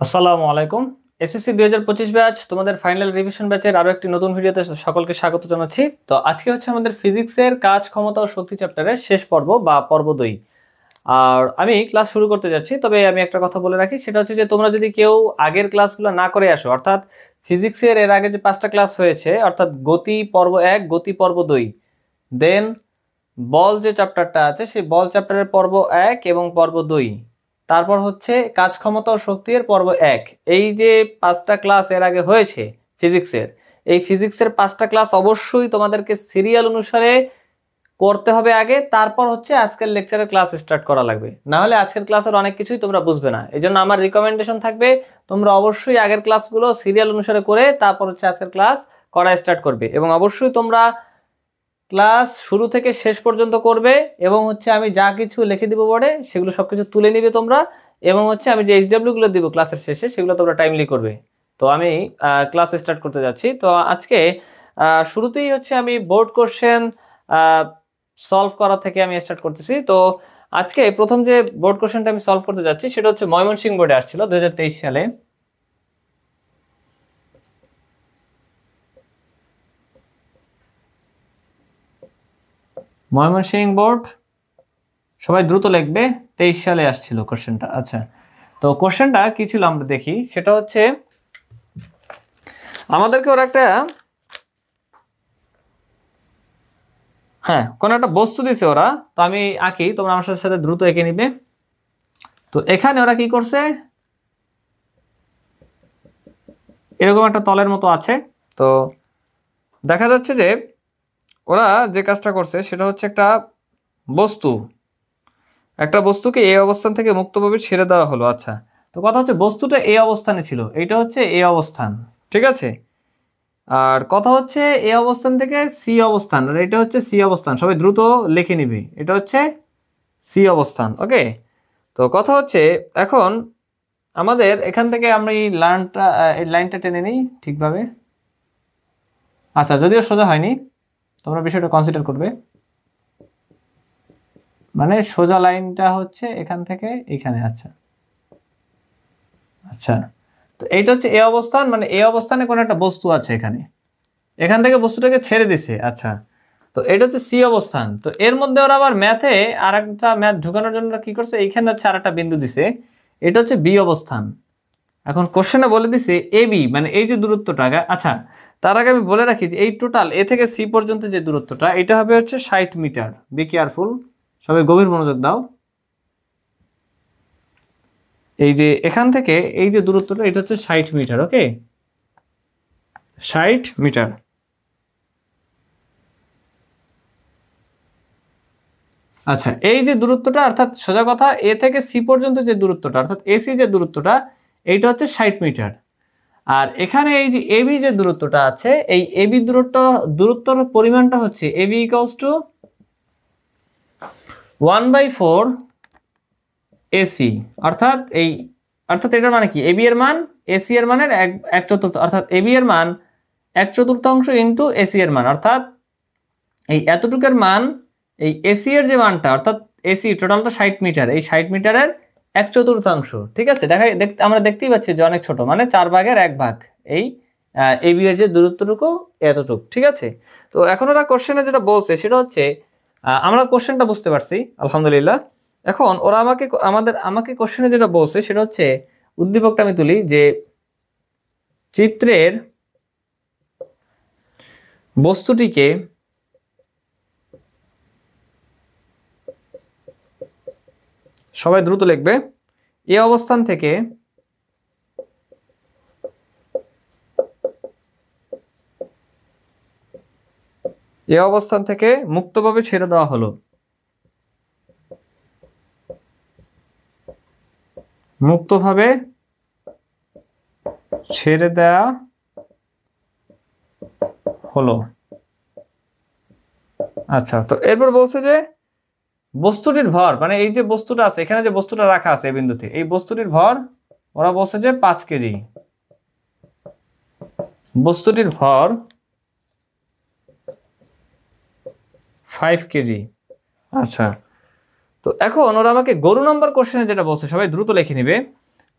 আসসালামু আলাইকুম। SSC 2025 batch তোমাদের ফাইনাল রিভিশন ব্যাচের আরো একটি নতুন ভিডিওতে সকলকে স্বাগত জানাচ্ছি। তো আজকে হচ্ছে আমাদের ফিজিক্সের কাজ, ক্ষমতা ও শক্তি চ্যাপ্টারের শেষ পর্ব বা পর্ব 2। আর আমি ক্লাস শুরু করতে যাচ্ছি, তবে আমি একটা কথা বলে রাখি, সেটা হচ্ছে যে তোমরা যদি কেউ আগের ক্লাসগুলো না করে আসো, অর্থাৎ ফিজিক্সের এর আগে যে 5টা ক্লাস হয়েছে, অর্থাৎ গতি পর্ব 1, গতি পর্ব 2, দেন বল যে চ্যাপ্টারটা আছে সেই বল চ্যাপ্টারের পর্ব 1 এবং পর্ব 2, তারপর হচ্ছে কাজ, ক্ষমতা ও শক্তির পর্ব 1, এই যে 5টা ক্লাস এর আগে হয়েছে ফিজিক্সের, এই ফিজিক্সের 5টা ক্লাস অবশ্যই তোমাদেরকে সিরিয়াল অনুসারে করতে হবে আগে, তারপর হচ্ছে আজকের লেকচারের ক্লাস স্টার্ট করা লাগবে, না হলে আজকের ক্লাসের অনেক কিছুই তোমরা বুঝবে না। এই জন্য আমার রিকমেন্ডেশন থাকবে তোমরা অবশ্যই আগের ক্লাসগুলো সিরিয়াল অনুসারে করে তারপর হচ্ছে আজকের ক্লাস করা স্টার্ট করবে, এবং অবশ্যই তোমরা ক্লাস শুরু থেকে শেষ পর্যন্ত করবে, এবং হচ্ছে আমি যা কিছু লিখে দিব বোর্ডে সেগুলো সব কিছু তুলে নিবে তোমরা, এবং হচ্ছে আমি যে এইচডব্লিউগুলো দিব ক্লাসের শেষে সেগুলো তোমরা টাইমলি করবে। তো আমি ক্লাস স্টার্ট করতে যাচ্ছি। তো আজকে শুরুতেই হচ্ছে আমি বোর্ড কোশ্চেন সলভ করা থেকে আমি স্টার্ট করতেছি। তো আজকে প্রথম যে বোর্ড কোশ্চেনটা আমি সলভ করতে যাচ্ছি সেটা হচ্ছে ময়মনসিংহ বোর্ডে আসছিল 2023 সালে। ময়মনসিংহ বোর্ড, সবাই দ্রুত লিখবে, 23 সালে আসছিল কোশ্চেনটা। আচ্ছা, তো কোশ্চেনটা কি ছিল আমরা দেখি। সেটা হচ্ছে আমাদেরকে ওরা একটা কোন একটা বস্তু দিছে ওরা, তো আমি আঁকি, তোমরা আমার সাথে সাথে দ্রুত এঁকে নিবে। তো এখানে ওরা কি করছে, এরকম একটা তলের মতো আছে। তো দেখা যাচ্ছে যে ওরা যে কাজটা করছে সেটা হচ্ছে একটা বস্তুকে এই অবস্থান থেকে মুক্তভাবে ছেড়ে দেওয়া হলো। আচ্ছা, তো কথা হচ্ছে বস্তুটা এই অবস্থানে ছিল, এইটা হচ্ছে এই অবস্থান, ঠিক আছে। আর কথা হচ্ছে এই অবস্থান থেকে সি অবস্থান, আর এটা হচ্ছে সি অবস্থান, সবাই দ্রুত লিখে নিবে, এটা হচ্ছে সি অবস্থান। ওকে, তো কথা হচ্ছে এখন আমাদের এখান থেকে আমরা এই লাইনটা টেনে নিই ঠিকভাবে। আচ্ছা, যদিও সোজা হয়নি, তোমরা বিষয়টা কনসিডার করবে। মানে সোজা লাইনটা হচ্ছে এখান থেকে এখানে। আচ্ছা আচ্ছা, তো এইটা হচ্ছে এই অবস্থান, মানে এই অবস্থানে কোনো একটা বস্তু আছে এখানে, এখান থেকে বস্তুটাকে ছেড়ে দিছে। আচ্ছা, তো এটা হচ্ছে সি অবস্থান। তো এর মধ্যে ওরা আবার ম্যাথে আর একটা ম্যাথ ঢুকানোর জন্য কি করছে, এইখানে হচ্ছে আর একটা বিন্দু দিছে, এটা হচ্ছে বি অবস্থান। এখন কোশ্চেনে বলে দিছে এ বি, মানে এই যে দূরত্বটা। আচ্ছা, তার আগে আমি বলে রাখি যে এই টোটাল এ থেকে সি পর্যন্ত যে দূরত্বটা, এটা হবে হচ্ছে 60 মিটার। বি কেয়ারফুল, সবাই গভীর মনোযোগ দাও। এই যে এখান থেকে এই যে দূরত্বটা, এটা হচ্ছে 60 মিটার। ওকে, 60 মিটার। আচ্ছা, এই যে দূরত্বটা, অর্থাৎ সোজা কথা এ থেকে সি পর্যন্ত যে দূরত্বটা, অর্থাৎ এসি যে দূরত্বটা, এইটা হচ্ছে 60 মিটার। আর এখানে এই যে এবি যে দূরত্বটা আছে, এই এবি দূরত্বর পরিমাণটা হচ্ছে এবি ইকুয়ালস টু 1/4 এসি। অর্থাৎ এটার মানে কি, এবি এর মান এসি এর মানের এক চতুর্থ, অর্থাৎ এবি এর মান 1/4 ইন্টু এসি এর মান, অর্থাৎ এই এতটুকের মান এই এসি এর যে মানটা, অর্থাৎ এসি টোটালটা 60 মিটার, এই 60 মিটারের 1/4। ঠিক আছে, আমরা দেখতেই পাচ্ছি যে অনেক ছোট, মানে 4/1 এই এবি এর যে দূরত্বটুকু এতটুকু। ঠিক আছে, তো এখন ওরা কোশ্চেনে যেটা বলছে সেটা হচ্ছে, আমরা কোশ্চেনটা বুঝতে পারছি আলহামদুলিল্লাহ। এখন ওরা আমাকে কোশ্চেনে যেটা বলছে সেটা হচ্ছে, উদ্দীপকটা আমি তুলি, যে চিত্রের বস্তুটিকে সবাই দ্রুত লিখবে, এই অবস্থান থেকে মুক্তভাবে ছেড়ে দেওয়া হলো। মুক্তভাবে ছেড়ে দেওয়া হলো। আচ্ছা, তো এরপর বলছে যে বস্তুটির ভর, মানে এই যে বস্তুটা আছে এখানে, যে বস্তুটা রাখা আছে এই বিন্দুতে, এই বস্তুটির ভর ওরা বলছে যে 5 কেজি। বস্তুটির ভর 5 কেজি। আচ্ছা, তো এখন ওরা আমাকে গরু নম্বর কোশ্চেনে যেটা বলছে, সবাই দ্রুত লিখে নিবে,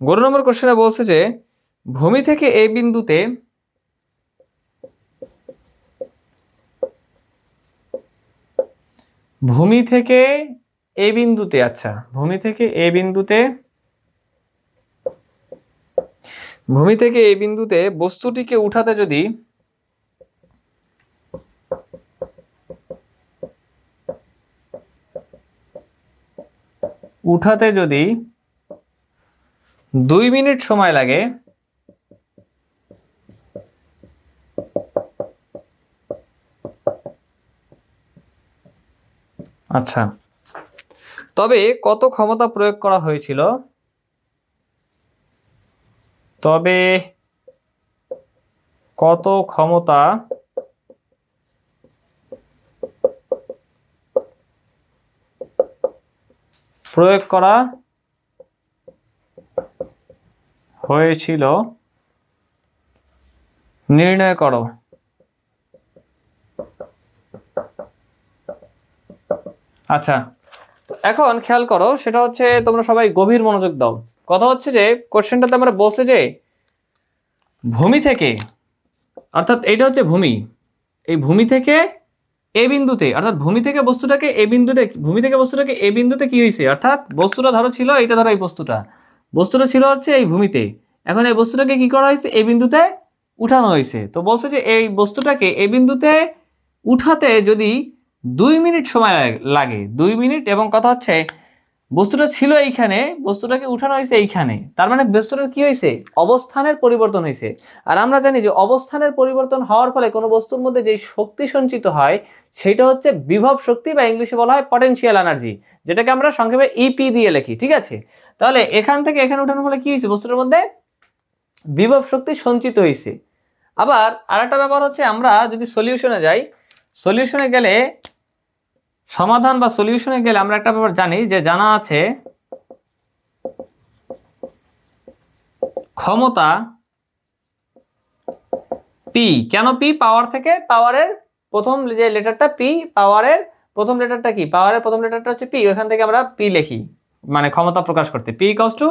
11 নম্বর কোশ্চেনে বলছে যে ভূমি থেকে এই বিন্দুতে আচ্ছা ভূমি থেকে এই বিন্দুতে বস্তুটিকে উঠাতে যদি উঠাতে যদি 2 মিনিট সময় লাগে আচ্ছা তবে কত ক্ষমতা প্রয়োগ করা হয়েছিল প্রয়োগ করা হয়েছিল নির্ণয় করো। আচ্ছা এখন খেয়াল করো, সেটা হচ্ছে তোমরা সবাই গভীর মনোযোগ দাও। কথা হচ্ছে যে কোশ্চেনটাতে আমরা বলছে যে ভূমি থেকে, অর্থাৎ এইটা হচ্ছে ভূমি, এই ভূমি থেকে এ বিন্দুতে, অর্থাৎ ভূমি থেকে বস্তুটাকে এ বিন্দুতে কি হয়েছে, অর্থাৎ বস্তুটা ধরো ছিল এইটা, ধরো এই বস্তুটা ছিল হচ্ছে এই ভূমিতে, এখন এই বস্তুটাকে কি করা হয়েছে, এই বিন্দুতে উঠানো হয়েছে। তো বলছে যে এই বস্তুটাকে এই বিন্দুতে উঠাতে যদি 2 মিনিট সময় লাগে, 2 মিনিট, এবং কথা হচ্ছে বস্তুটা ছিল এইখানে, বস্তুটাকে উঠানো হয়েছে এইখানে, তার মানে বস্তুটার কি হয়েছে, অবস্থানের পরিবর্তন হয়েছে। আর আমরা জানি যে অবস্থানের পরিবর্তন হওয়ার ফলে কোনো বস্তুর মধ্যে যে শক্তি সঞ্চিত হয় সেটা হচ্ছে বিভব শক্তি, বা ইংলিশে বলা হয় পটেনশিয়াল এনার্জি, যেটাকে আমরা সংক্ষেপে ইপি দিয়ে লিখি। ঠিক আছে, তাহলে এখান থেকে এখানে উঠানোর ফলে কি হয়েছে, বস্তুটার মধ্যে বিভব শক্তি সঞ্চিত হয়েছে। আবার আরেকটা ব্যাপার হচ্ছে, আমরা যদি সলিউশনে যাই, সলিউশনে গেলে সমাধান বা সলিউশনে গেলে আমরা একটা ব্যাপার জানি, যে জানা আছে ক্ষমতা পি। কেন পি? পাওয়ার থেকে, পাওয়ারের প্রথম যে লেটারটা পি, পাওয়ারের প্রথম লেটারটা কি, পাওয়ারের প্রথম লেটারটা হচ্ছে পি, ওখান থেকে আমরা পি লিখি, মানে ক্ষমতা প্রকাশ করতে। P equals to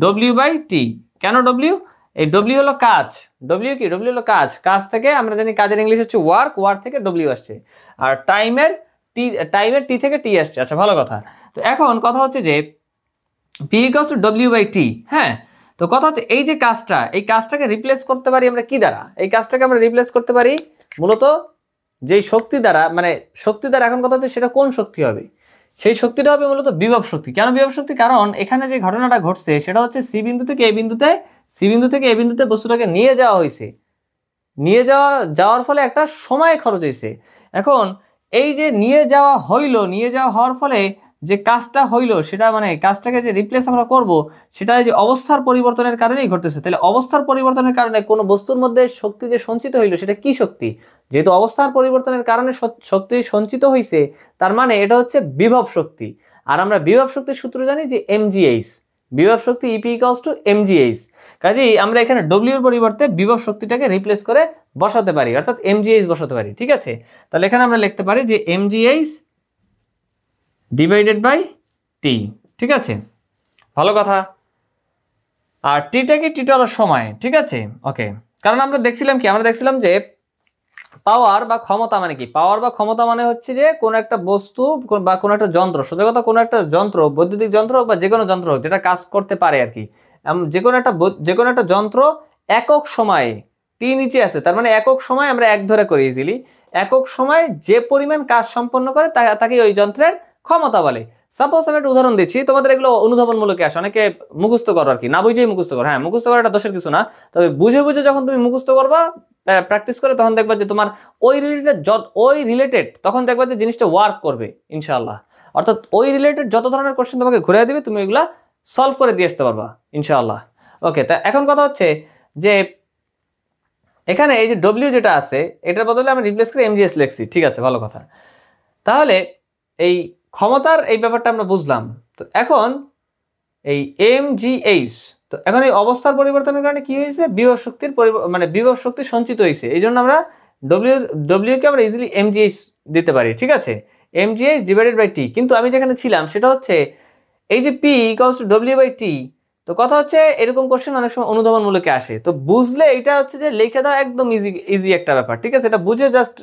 W T. কেন ডব্লিউ? এই ডব্লিউ হলো কাজ, ডব্লিউ কি, ডব্লিউ হলো কাজ, কাজ থেকে আমরা জানি কাজের ইংলিশ হচ্ছে ওয়ার্ক, ওয়ার্ক থেকে ডব্লিউ আসছে, আর টাইমের টি থেকে টি আসছে। আচ্ছা ভালো কথা। তো এখন কথা হচ্ছে যে পি ইকুয়ালস টু ডব্লিউ/টি। হ্যাঁ, তো কথা হচ্ছে এই যে কাজটা, এই কাজটাকে রিপ্লেস করতে পারি আমরা কি দ্বারা, এই কাজটাকে আমরা রিপ্লেস করতে পারি মূলত যেই শক্তি দ্বারা, মানে শক্তি দ্বারা। এখন কথা হচ্ছে সেটা কোন শক্তি হবে, সেই শক্তিটা হবে মূলত বিভব শক্তি। কেন বিভব শক্তি? কারণ এখানে যে ঘটনাটা ঘটছে সেটা হচ্ছে সি বিন্দু থেকে এই বিন্দুতে বস্তুটাকে নিয়ে যাওয়া হয়েছে, যাওয়ার ফলে একটা সময় খরচ হয়েছে। এখন এই যে নিয়ে যাওয়া হওয়ার ফলে যে কাজটা হইলো, সেটা মানে কাজটাকে যে রিপ্লেস আমরা করব, সেটা যে অবস্থার পরিবর্তনের কারণেই ঘটতেছে। তাহলে অবস্থার পরিবর্তনের কারণে কোনো বস্তুর মধ্যে শক্তি যে সঞ্চিত হইলো, সেটা কি শক্তি? যেহেতু অবস্থার পরিবর্তনের কারণে শক্তি সঞ্চিত হয়েছে, তার মানে এটা হচ্ছে বিভব শক্তি। আর আমরা বিভব শক্তির সূত্র জানি যে এমজিএইচ, বিভব শক্তি ইপি ইকুয়ালস টু এমজিএইচ। কাজেই আমরা এখানে ডব্লিউর পরিবর্তে বিভব শক্তিটাকে রিপ্লেস করে বসাতে পারি, অর্থাৎ এমজিএইচ বসাতে পারি। ঠিক আছে, তাহলে এখানে আমরা লিখতে পারি যে এমজিএইচ ডিভাইডেড বাই টি। ঠিক আছে, ভালো কথা। আর টিটা কি, টিটা হলো সময়। ঠিক আছে, ওকে। কারণ আমরা দেখছিলাম কি, আমরা দেখছিলাম যে পাওয়ার বা ক্ষমতা মানে কি, পাওয়ার বা ক্ষমতা মানে হচ্ছে যে কোনো একটা বস্তু বা কোনো একটা যন্ত্র, সোজা কথা কোনো একটা যন্ত্র, বৈদ্যুতিক যন্ত্র বা যে কোনো যন্ত্র যেটা কাজ করতে পারে আর কি, যে কোনো একটা যন্ত্র একক সময়ে টি নিচে আছে, তার মানে একক সময় আমরা এক ধরে করি ইজিলি, একক সময় যে পরিমাণ কাজ সম্পন্ন করে তাকে ওই যন্ত্রের ক্ষমতা বলে। সাপোজ আমি একটা উদাহরণ দিচ্ছি, তোমাদের এগুলো অনুধাবনমূলক আসে, অনেকে মুখস্থ করো আর কি, না বুঝেই মুখস্থ করো। হ্যাঁ, মুখস্থ করাটা দোষের কিছু না, তবে বুঝে বুঝে যখন তুমি মুখস্থ করবা, প্র্যাকটিস করে, তখন দেখবা যে তোমার ওই রিলেটেড তখন দেখবা যে জিনিসটা ওয়ার্ক করবে ইনশাআল্লাহ। অর্থাৎ ওই রিলেটেড যত ধরনের কোশ্চেন তোমাকে ঘুরে দিবে, তুমি এগুলা সলভ করে দিয়ে আসতে পারবা ইনশাআল্লাহ। ওকে, তা এখন কথা হচ্ছে যে এখানে এই যে ডব্লিউ যেটা আছে, এটার বদলে আমি রিপ্লেস করে এমজিএস লিখছি। ঠিক আছে, ভালো কথা। তাহলে এই ক্ষমতার এই ব্যাপারটা আমরা বুঝলাম। তো এখন এই এমজিএইচ, তো এখন এই অবস্থার পরিবর্তনের কারণে কি হয়েছে, বিভব শক্তির মানে বিভব শক্তি সঞ্চিত হয়েছে, এই জন্য আমরা ডব্লিউকে আমরা ইজিলি এমজিএইচ দিতে পারি। ঠিক আছে, এমজিএইচ ডিভাইডেড বাই টি। কিন্তু আমি যেখানে ছিলাম সেটা হচ্ছে এই যে P equals to W by T, তো কথা হচ্ছে এরকম কোশ্চেন অনেক সময় অনুধাবনমূলকে আসে, তো বুঝলে এটা হচ্ছে যে লিখে দাও একদম ইজি ইজি একটা ব্যাপার, ঠিক আছে? এটা বুঝে জাস্ট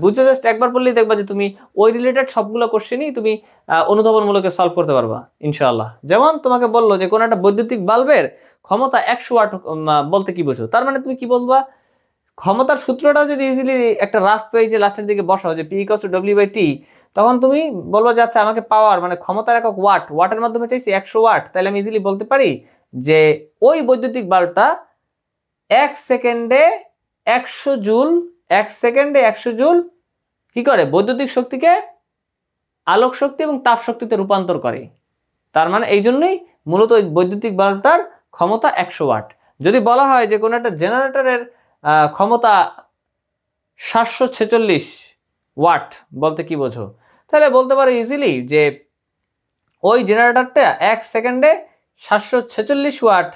বুঝে জাস্ট একবার পড়লেই দেখবা যে তুমি ওই রিলেটেড সবগুলো কোশ্চেনই তুমি অনুধাবনমূলকে সলভ করতে পারবা ইনশাআল্লাহ। যেমন তোমাকে বললো যে কোনো একটা বৈদ্যুতিক বাল্বের ক্ষমতা 100 ওয়াট বলতে কি বোঝো, তার মানে তুমি কি বলবা, ক্ষমতার সূত্রটা যদি ইজিলি একটা রাফ পেজে লাস্টের দিকে বসাও যে P = W/T, তখন তুমি বলবো যে আচ্ছা আমাকে পাওয়ার মানে ক্ষমতার একক ওয়াট, ওয়াটের মাধ্যমে চাইছি 100 ওয়াট, তাহলে আমি ইজিলি বলতে পারি যে ওই বৈদ্যুতিক বাল্বটা 1 সেকেন্ডে 100 জুল, 1 সেকেন্ডে 100 জুল কি করে, বৈদ্যুতিক শক্তিকে আলোক শক্তি এবং তাপ শক্তিতে রূপান্তর করে। তার মানে এই জন্যই মূলত ওই বৈদ্যুতিক বাল্বটার ক্ষমতা 100 ওয়াট। যদি বলা হয় যে কোনো একটা জেনারেটরের ক্ষমতা 746 ওয়াট বলতে কি বোঝো, তাহলে বলতে পারো ইজিলি যে ওই জেনারেটরটা 1 সেকেন্ডে 746 ওয়াট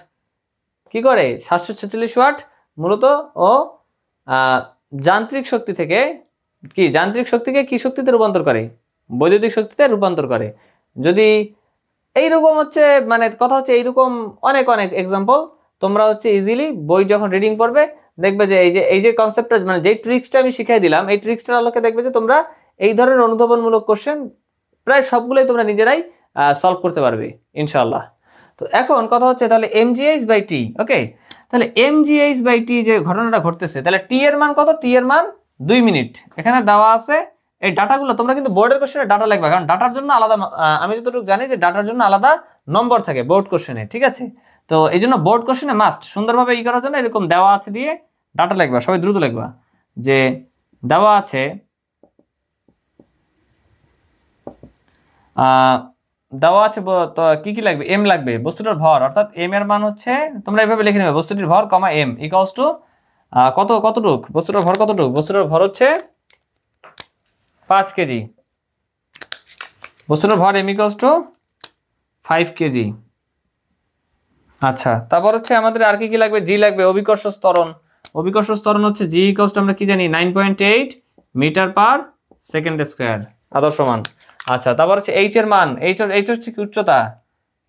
কি করে, 746 ওয়াট মূলত ও যান্ত্রিক শক্তি থেকে যান্ত্রিক শক্তিকে কি শক্তিতে রূপান্তর করে, বৈদ্যুতিক শক্তিতে রূপান্তর করে। যদি এইরকম হচ্ছে মানে কথা হচ্ছে এইরকম অনেক অনেক এক্সাম্পল তোমরা হচ্ছে ইজিলি বই যখন রিডিং পড়বে দেখবে যে এই যে কনসেপ্টটা মানে যে ট্রিক্সটা আমি শিখাই দিলাম, এই ট্রিক্সটার আলোকে দেখবে যে তোমরা এই ধরনের অনুধাবনমূলক কোশ্চেন প্রায় সবগুলোই তোমরা নিজেরাই সলভ করতে পারবে ইনশাআল্লাহ। তো এখন কথা হচ্ছে তাহলে mgh/t, ওকে, তাহলে mgh/t যে ঘটনাটা ঘটতেছে, তাহলে t এর মান কত, t এর মান 2 মিনিট এখানে দেওয়া আছে। এই ডাটাগুলো তোমরা কিন্তু বোর্ডের কোশ্চেনে ডাটা লিখবা, কারণ ডাটার জন্য আলাদা আমি যতটুকু জানি যে ডাটার জন্য আলাদা নম্বর থাকে বোর্ড কোশ্চেনে, ঠিক আছে? তো এই জন্য বোর্ড কোশ্চেনে মাস্ট সুন্দরভাবে করার জন্য এরকম দেওয়া আছে দিয়ে ডাটা লিখবা, সবাই দ্রুত লিখবা যে দেওয়া আছে তো কি লাগবে, m লাগবে, বস্তুটার ভর অর্থাৎ m এর মান হচ্ছে তোমরা এইভাবে লিখে নেবে, বস্তুটির ভর কমা m ইকুয়ালস টু কতটুক, বস্তুটার ভর কতটুক, বস্তুটার ভর হচ্ছে 5 কেজি, বস্তুটার ভর m ইকুয়ালস টু 5 কেজি। আচ্ছা, তারপর হচ্ছে আমাদের আর কি লাগবে, জি লাগবে, অভিকর্ষ ত্বরণ। অভিকর্ষ ত্বরণ হচ্ছে জি ইকুয়ালস টু আমরা কি জানি 9.8 মিটার পার সেকেন্ড স্কয়ার আদর্শ মান। আচ্ছা, তারপর হচ্ছে এইচ এর মান, এইচ হচ্ছে কি উচ্চতা,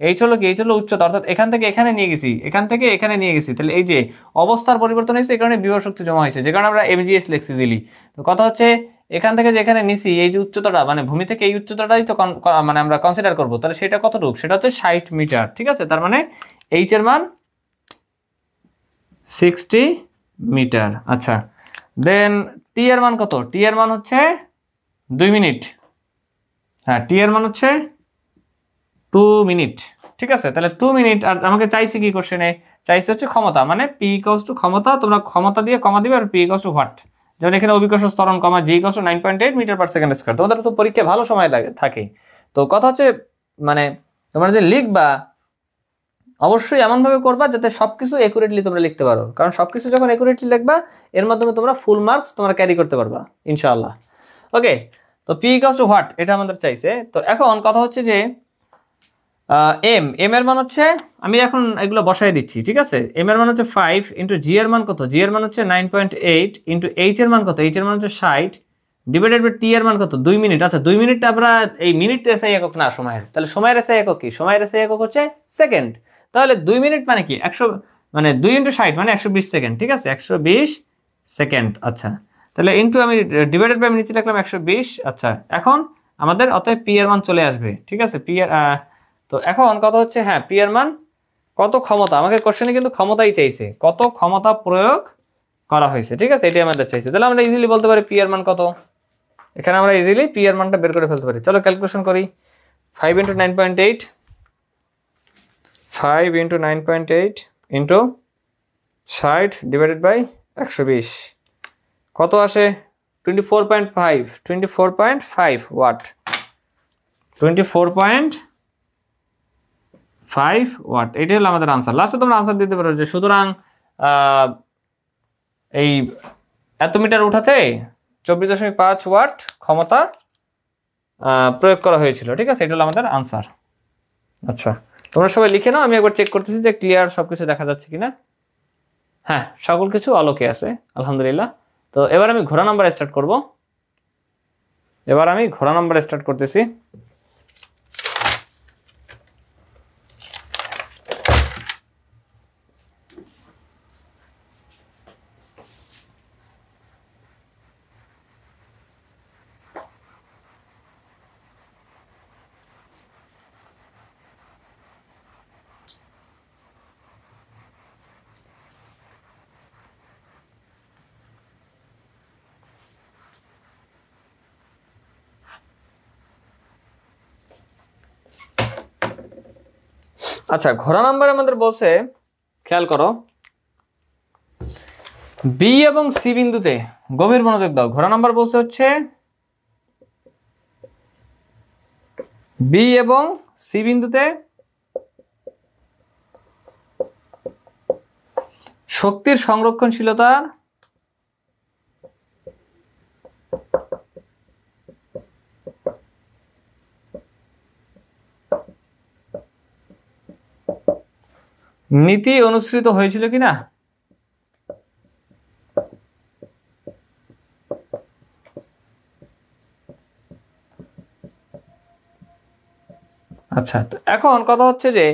এইচ হলো কি, এইচ হলো উচ্চতা, অর্থাৎ এখান থেকে এখানে নিয়ে গেছি, এখান থেকে এখানে নিয়ে গেছি, তাহলে এই যে অবস্থার পরিবর্তন হয়েছে এই কারণে বিভব শক্তি জমা হয়েছে, যে কারণে আমরা mgs লিখছি ইজিলি। তো কথা হচ্ছে এখান থেকে যে এখানে নিছি এই যে উচ্চতাটা মানে ভূমি থেকে এই উচ্চতাটাই তো মানে আমরা কনসিডার করব, তাহলে সেটা কতটুকু, সেটা হচ্ছে 60 মিটার, ঠিক আছে? তার মানে এইচ এর মান 60 মিটার। আচ্ছা, দেন টি এর মান কত, টি এর মান হচ্ছে 2 মিনিট, হ্যাঁ টি এর মান হচ্ছে 2 মিনিট, ঠিক আছে? তাহলে 2 মিনিট, আর আমাকে চাইছে কি কোশ্চেনে, চাইছে হচ্ছে ক্ষমতা, মানে p = ক্ষমতা, তোমরা ক্ষমতা দিয়ে কমা দিবে আর p = হোয়াট, যেমন এখানে অভিকর্ষ ত্বরণ কমা g = 9.8 metre per second square. তোমাদের তো পরীক্ষায় ভালো সময় থাকে, তো কথা হচ্ছে মানে তোমরা যে লিখবা অবশ্যই এমনভাবে করবা যাতে সবকিছু একুরেটলি তোমরা লিখতে পারো, কারণ সবকিছু যখন একুরেটলি লিখবা এর মাধ্যমে তোমরা ফুল মার্কস তোমরা ক্যারি করতে পারবা ইনশাআল্লাহ। ওকে, তো p = হোয়াট এটা আমাদের চাইছে। তো এখন কথা হচ্ছে যে m এর মান হচ্ছে, আমি এখন এগুলো বসাই দিচ্ছি, ঠিক আছে? m এর মান হচ্ছে 5 ইন্টু g এর মান কত, g এর মান হচ্ছে 9.8 ইন্টু h এর মান কত, h এর মান হচ্ছে 60 ডিভাইডেড বাই t এর মান কত 2 মিনিট। আচ্ছা 2 মিনিট আমরা এই মিনিট এসআই একক না সময়ের, তাহলে সময়ের এসআই একক কি, সময়ের এসআই একক হচ্ছে সেকেন্ড। তাহলে 2 মিনিট মানে কি 100 মানে 2 ইন্টু 60 মানে 120 সেকেন্ড, ঠিক আছে? 120 সেকেন্ড। আচ্ছা, তাহলে ইন্টু আমি ডিভাইডেড বাই আমি নিচে লিখলাম 120। আচ্ছা, এখন আমাদের অতএব p এর মান চলে আসবে, ঠিক আছে? p এর তো এখন কথা হচ্ছে হ্যাঁ p এর মান কত ক্ষমতা, আমাকে কোশ্চেনে কিন্তু ক্ষমতাই চাইছে, কত ক্ষমতা প্রয়োগ করা হয়েছে, ঠিক আছে? এটাই আমাদের চাইছে। তাহলে আমরা ইজিলি বলতে পারি p এর মান কত, এখানে আমরা ইজিলি p এর মানটা বের করে ফেলতে পারি। চলো ক্যালকুলেশন করি, 5 × 9.8 5 × 9.8 ইন্টু 60 ডিভাইডেড বাই 120 কত আসে, 24.5 ওয়াট, 24.5 ওয়াট, এটাই হলো আমাদের আনসার। লাস্টে তোমরা আনসার দিতে পারো যে সুতরাং এই এত মিটার উঠাতে 24.5 ওয়াট ক্ষমতা প্রয়োগ করা হয়েছিল, ঠিক আছে? এটা হলো আমাদের আনসার। আচ্ছা, তোমরা সবাই লিখে নাও, আমি একবার চেক করতেছি যে ক্লিয়ার সবকিছু দেখা যাচ্ছে কিনা। হ্যাঁ, সকল কিছু আলোকে আছে আলহামদুলিল্লাহ। তো এবার আমি ঘোড়া নাম্বার স্টার্ট করব, করতেছি। আচ্ছা, ঘোড়া নাম্বার আমাদের বলছে, খেয়াল করো, বি এবং সি বিন্দুতে, গভীর মনোযোগ দাও, ঘোড়া নাম্বার বলছে হচ্ছে বি এবং সি বিন্দুতে শক্তির সংরক্ষণশীলতার নীতি অনুসৃত হয়েছিল কিনা। আচ্ছা, তো এখন কথা হচ্ছে যে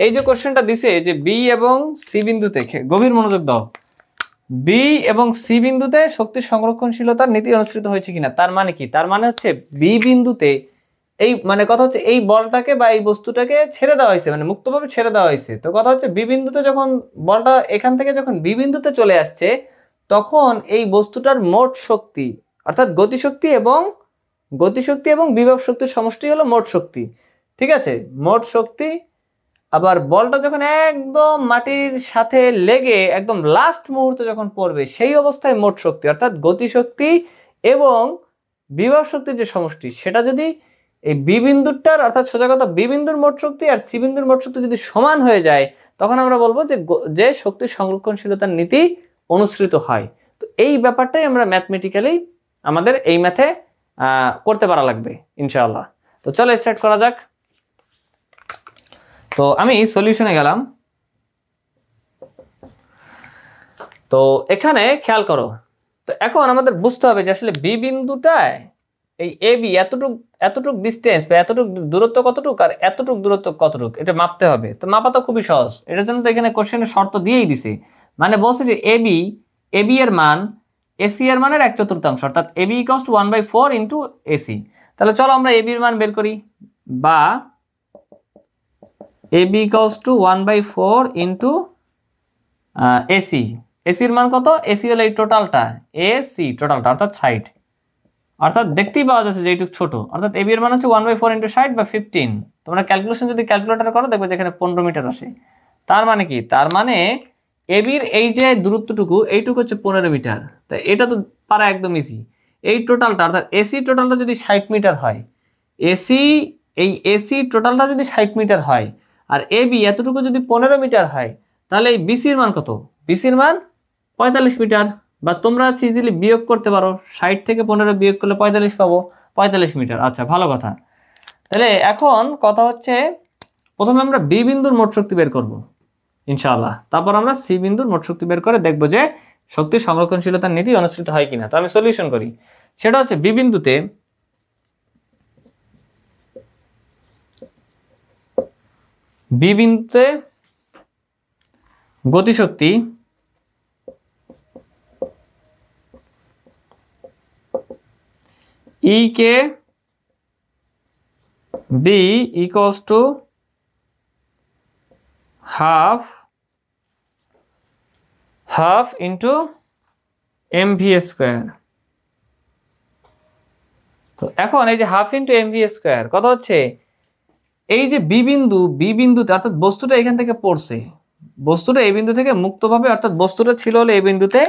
এই যে কোশ্চেনটা দিছে যে বি এবং সি বিন্দুতে, গভীর মনোযোগ দাও, বি এবং সি বিন্দুতে শক্তির সংরক্ষণশীলতার নীতি অনুসৃত হয়েছে কিনা। তার মানে কি? তার মানে হচ্ছে বি বিন্দুতে এই মানে কথা হচ্ছে এই বলটাকে বা এই বস্তুটাকে ছেড়ে দেওয়া হয়েছে, মানে মুক্তভাবে ছেড়ে দেওয়া হয়েছে। তো কথা হচ্ছে বি বিন্দুতে যখন বলটা এখান থেকে যখন বি বিন্দুতে চলে আসছে, তখন এই বস্তুটার মোট শক্তি অর্থাৎ গতিশক্তি এবং বিভব শক্তির সমষ্টি হলো মোট শক্তি। ঠিক আছে, মোট শক্তি। আবার বলটা যখন একদম মাটির সাথে লেগে একদম লাস্ট মুহূর্তে যখন পড়বে, সেই অবস্থায় মোট শক্তি অর্থাৎ গতিশক্তি এবং বিভব শক্তির যে সমষ্টি, সেটা যদি এই বি বিন্দুটার অর্থাৎ সোজা কথা বি বিন্দুর মোট শক্তি আর সি বিন্দুর মোট শক্তি যদি সমান হয়ে যায়, তখন আমরা বলবো যে শক্তির সংরক্ষণশীলতার নীতি অনুসৃত হয়। তো এই ব্যাপারটাই আমরা ম্যাথমেটিক্যালি আমাদের এই ম্যাথে করতে পারা লাগবে ইনশাআল্লাহ। তো চলো স্টার্ট করা যাক। তো আমি সলিউশনে গেলাম। তো এখানে খেয়াল করো, তো এখন আমাদের বুঝতে হবে যে আসলে বি বিন্দুটায় এই এ বি এতটুক ডিস্টেন্স বা এতটুক দূরত্ব কতটুক আর এতটুক দূরত্ব কতটুক, এটা মাপতে হবে। তো মাপা তো খুবই সহজ, এটার জন্য তো এখানে কোশ্চেনের শর্ত দিয়েই দিছে। মানে বলছে যে এ বি এর মান এসি এর মানের 1/4, অর্থাৎ A B equals to 1/4 into AC. তাহলে চলো আমরা এ বির মান বের করি, বা A B equals to 1/4 into AC. এসির মান কত? এসি হলো এই টোটালটা, এসি টোটালটা অর্থাৎ 60, অর্থাৎ দেখতেই পাওয়া যাচ্ছে যে এইটুক ছোট, অর্থাৎ এবি এর মান হচ্ছে 1/4 ইন্টু 60 বা 15। তোমরা ক্যালকুলেশন যদি ক্যালকুলেটর করো দেখবে যে এখানে 15 মিটার আসে। তার মানে কি? তার মানে এবির এই যে দূরত্বটুকু, এইটুকু হচ্ছে 15 মিটার। তাই এটা তো পারা একদম ইজি। এই টোটালটা অর্থাৎ এসি টোটালটা যদি 60 মিটার হয়, এসি টোটালটা যদি 60 মিটার হয় আর এবি এতটুকু যদি 15 মিটার হয়, তাহলে এই বিসির মান কত? বিসির মান 45 মিটার। বা তোমরা ইজিলি বিয়োগ করতে পারো, 60 থেকে 15 বিয়োগ করলে 45 পাবো, 45 মিটার। আচ্ছা, ভালো কথা। তাহলে এখন কথা হচ্ছে প্রথমে আমরা বি বিন্দুর মোট শক্তি বের করব ইনশাআল্লাহ, তারপর আমরা সি বিন্দুর মোট শক্তি বের করে দেখবো যে শক্তির সংরক্ষণশীলতার নীতি অনুসৃত হয় কিনা। তো আমি সলিউশন করি, সেটা হচ্ছে বি বিন্দুতে গতিশক্তি E K B equals to half into mv square. তো এখন এই যে হাফ ইন্টু mv স্কয়ার কথা হচ্ছে এই যে বি বিন্দুতে অর্থাৎ বস্তুটা এখান থেকে পড়ছে, বস্তুটা এই বিন্দু থেকে মুক্তভাবে অর্থাৎ বস্তুটা ছিল হলো এই বিন্দুতে,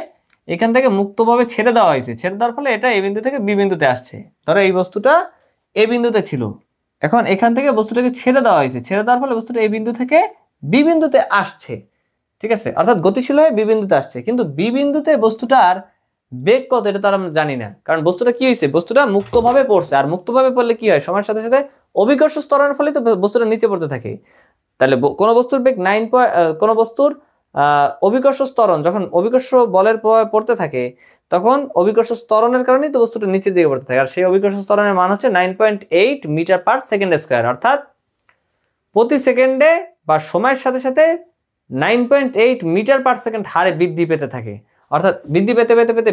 এখান থেকে মুক্তভাবে ছেড়ে দেওয়া হয়েছে, ছেড়ে দেওয়ার ফলে এটা এই বিন্দু থেকে বি বিন্দুতে আসছে। ধরো এই বস্তুটা এ বিন্দুতে ছিল, এখন এখান থেকে বস্তুটাকে ছেড়ে দেওয়া হয়েছে, ছেড়ে দেওয়ার ফলে বস্তুটা এই বিন্দু থেকে বি বিন্দুতে আসছে। ঠিক আছে, অর্থাৎ গতিশীল হয়ে বি বিন্দুতে আসছে। কিন্তু বি বিন্দুতে বস্তুটার বেগ কত এটা তো আমরা জানি না, কারণ বস্তুটা কি হয়েছে, বস্তুটা মুক্তভাবে পড়ছে। আর মুক্তভাবে পড়লে কি হয়, সময়ের সাথে সাথে অভিকর্ষ ত্বরণের ফলে তো বস্তুটা নিচে পড়তে থাকে। তাহলে কোনো বস্তুর বেগ কোনো বস্তুর অভিকর্ষ ত্বরণ যখন অভিকর্ষ বলের প্রভাবে পড়তে থাকে, তখন অভিকর্ষ ত্বরণের কারণেই তো বস্তুটা নিচের দিকে পড়তে থাকে। আর সেই অভিকর্ষ ত্বরণের মান হচ্ছে 9.8 মিটার পার সেকেন্ড স্কয়ার, অর্থাৎ প্রতি সেকেন্ডে বা সময়ের সাথে সাথে 9.8 মিটার পার সেকেন্ড হারে বৃদ্ধি পেতে থাকে। অর্থাৎ বৃদ্ধি পেতে পেতে পেতে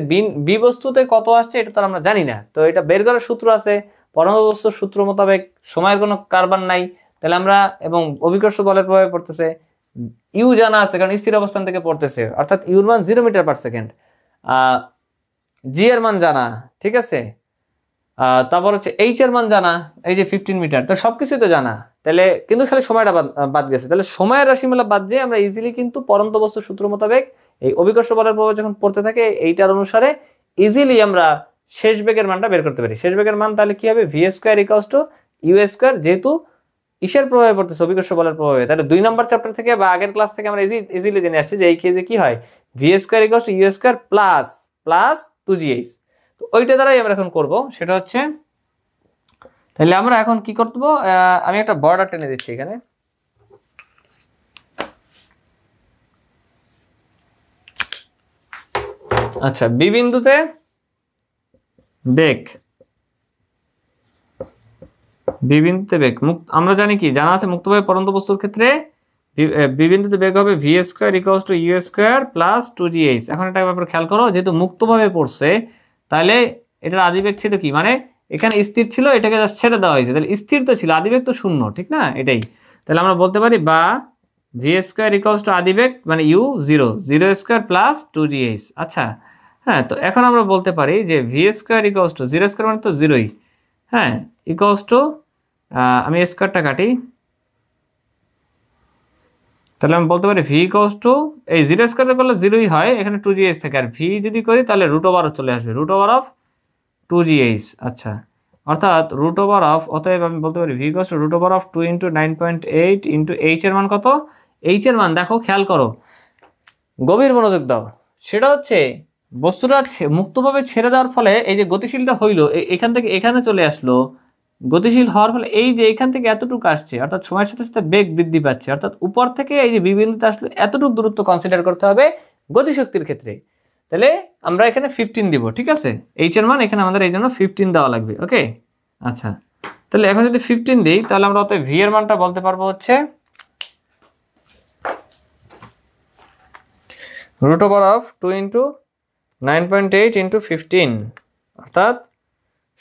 বি বস্তুতে কত আসছে এটা তো আমরা জানি না। তো এটা বের করার সূত্র আছে, পরমাণু বস্তুর সূত্র মোতাবেক সময়ের কোনো কারবার নাই। তাহলে আমরা এবং অভিকর্ষ বলের প্রভাবে পড়তেছে, ইউ জানা আছে কারণ স্থির অবস্থান থেকে পড়তেছে, অর্থাৎ ইউর মান 0 মিটার পার সেকেন্ড। জি এর মান জানা, ঠিক আছে। তারপর হচ্ছে এইচ এর মান জানা, এই যে 15 মিটার, তো সবকিছুই তো জানা। তাহলে কিন্তু খালি সময়টা বাদ গেছে। তাহলে সময়ের রাশিমালা বাদ দিয়ে আমরা ইজিলি কিন্তু পরন্ত বস্তুর সূত্র মোতাবেক এই অভিকর্ষ বলের প্রভাব যখন পড়তে থাকে এইটার অনুসারে ইজিলি আমরা শেষ বেগের মানটা বের করতে পারি। শেষ বেগের মান তাহলে কি হবে, v square equals to u square, যেহেতু ইসের প্রভাবে পড়তেছে, অভিকর্ষ বলের প্রভাবে। তাহলে 2 নম্বর চ্যাপ্টার থেকে বা আগের ক্লাস থেকে আমরা ইজিলি জেনে আসছি যে এই কেসে কি হয়, v square equals to u square plus 2gh। তো ওইটা দ্বারাই আমরা এখন করব, সেটা হচ্ছে তাহলে আমরা এখন কি করব, আমি একটা বর্ডার টেনে দিচ্ছি এখানে। আচ্ছা, বি বিন্দুতে বেগ, বি বিন্দুতে বেগ আমরা জানি কি, জানা আছে মুক্তভাবে পরন্ত বস্তুর ক্ষেত্রে বি বিন্দুতে বেগ হবে v square equals to u square plus 2gh। এখন একটা ব্যাপার খেয়াল করো, যেহেতু মুক্তভাবে পড়ছে তাহলে এটার আদিবেগ ছিল কি, মানে এখানে স্থির ছিল, এটাকে জাস্ট ছেড়ে দেওয়া হয়েছে, তাহলে স্থির তো ছিল, আদিবেগ তো শূন্য, ঠিক না? এটাই তাহলে আমরা বলতে পারি বা ভি স্কোয়ার ইকুয়ালস টু আদিবেগ মানে ইউ 0 স্কোয়ার প্লাস 2gh। আচ্ছা হ্যাঁ, তো এখন আমরা বলতে পারি যে v square equals two 0 square মানে তো 0ই, হ্যাঁ, ইকুয়ালস টু আমি স্কোয়ারটা কাটি, তাহলে আমি বলতে পারি ভি ইকুয়ালস টু এই 0 স্কোয়ার করলে 0ই হয়, এখানে 2gh থাকে, আর ভি যদি করি তাহলে রুট ওভার চলে আসবে, রুট ওভার অফ 2gh। আচ্ছা, অর্থাৎ রুট ওভার অফ, অতএব আমি বলতে পারি v equals to root over of 2 into 9.8 into h এর মান কত, এইচ এর মান দেখো, খেয়াল করো, গভীর মনোযোগ দাও, সেটা হচ্ছে বস্তুটা মুক্তভাবে ছেড়ে দেওয়ার ফলে এই যে গতিশীলটা হইলো, এখান থেকে এখানে চলে আসলো, গতিশীল হওয়ার ফলে এই যে এখান থেকে এতটুকু আসছে, অর্থাৎ সময়ের সাথে সাথে বেগ বৃদ্ধি পাচ্ছে, অর্থাৎ উপর থেকে এই যে বিবিন্দুতে আসলে এতটুকু দূরত্ব কনসিডার করতে হবে গতিশক্তির ক্ষেত্রে। তাহলে আমরা এখানে 15 দিব, ঠিক আছে? এইচ এর মান এখানে আমাদের এই জন্য 15 দেওয়া লাগবে, ওকে? আচ্ছা, তাহলে এখন যদি 15 দিই তাহলে আমরা অত ভি এর মানটা বলতে পারবো হচ্ছে root over of 2 into 9.8 into 15, অর্থাৎ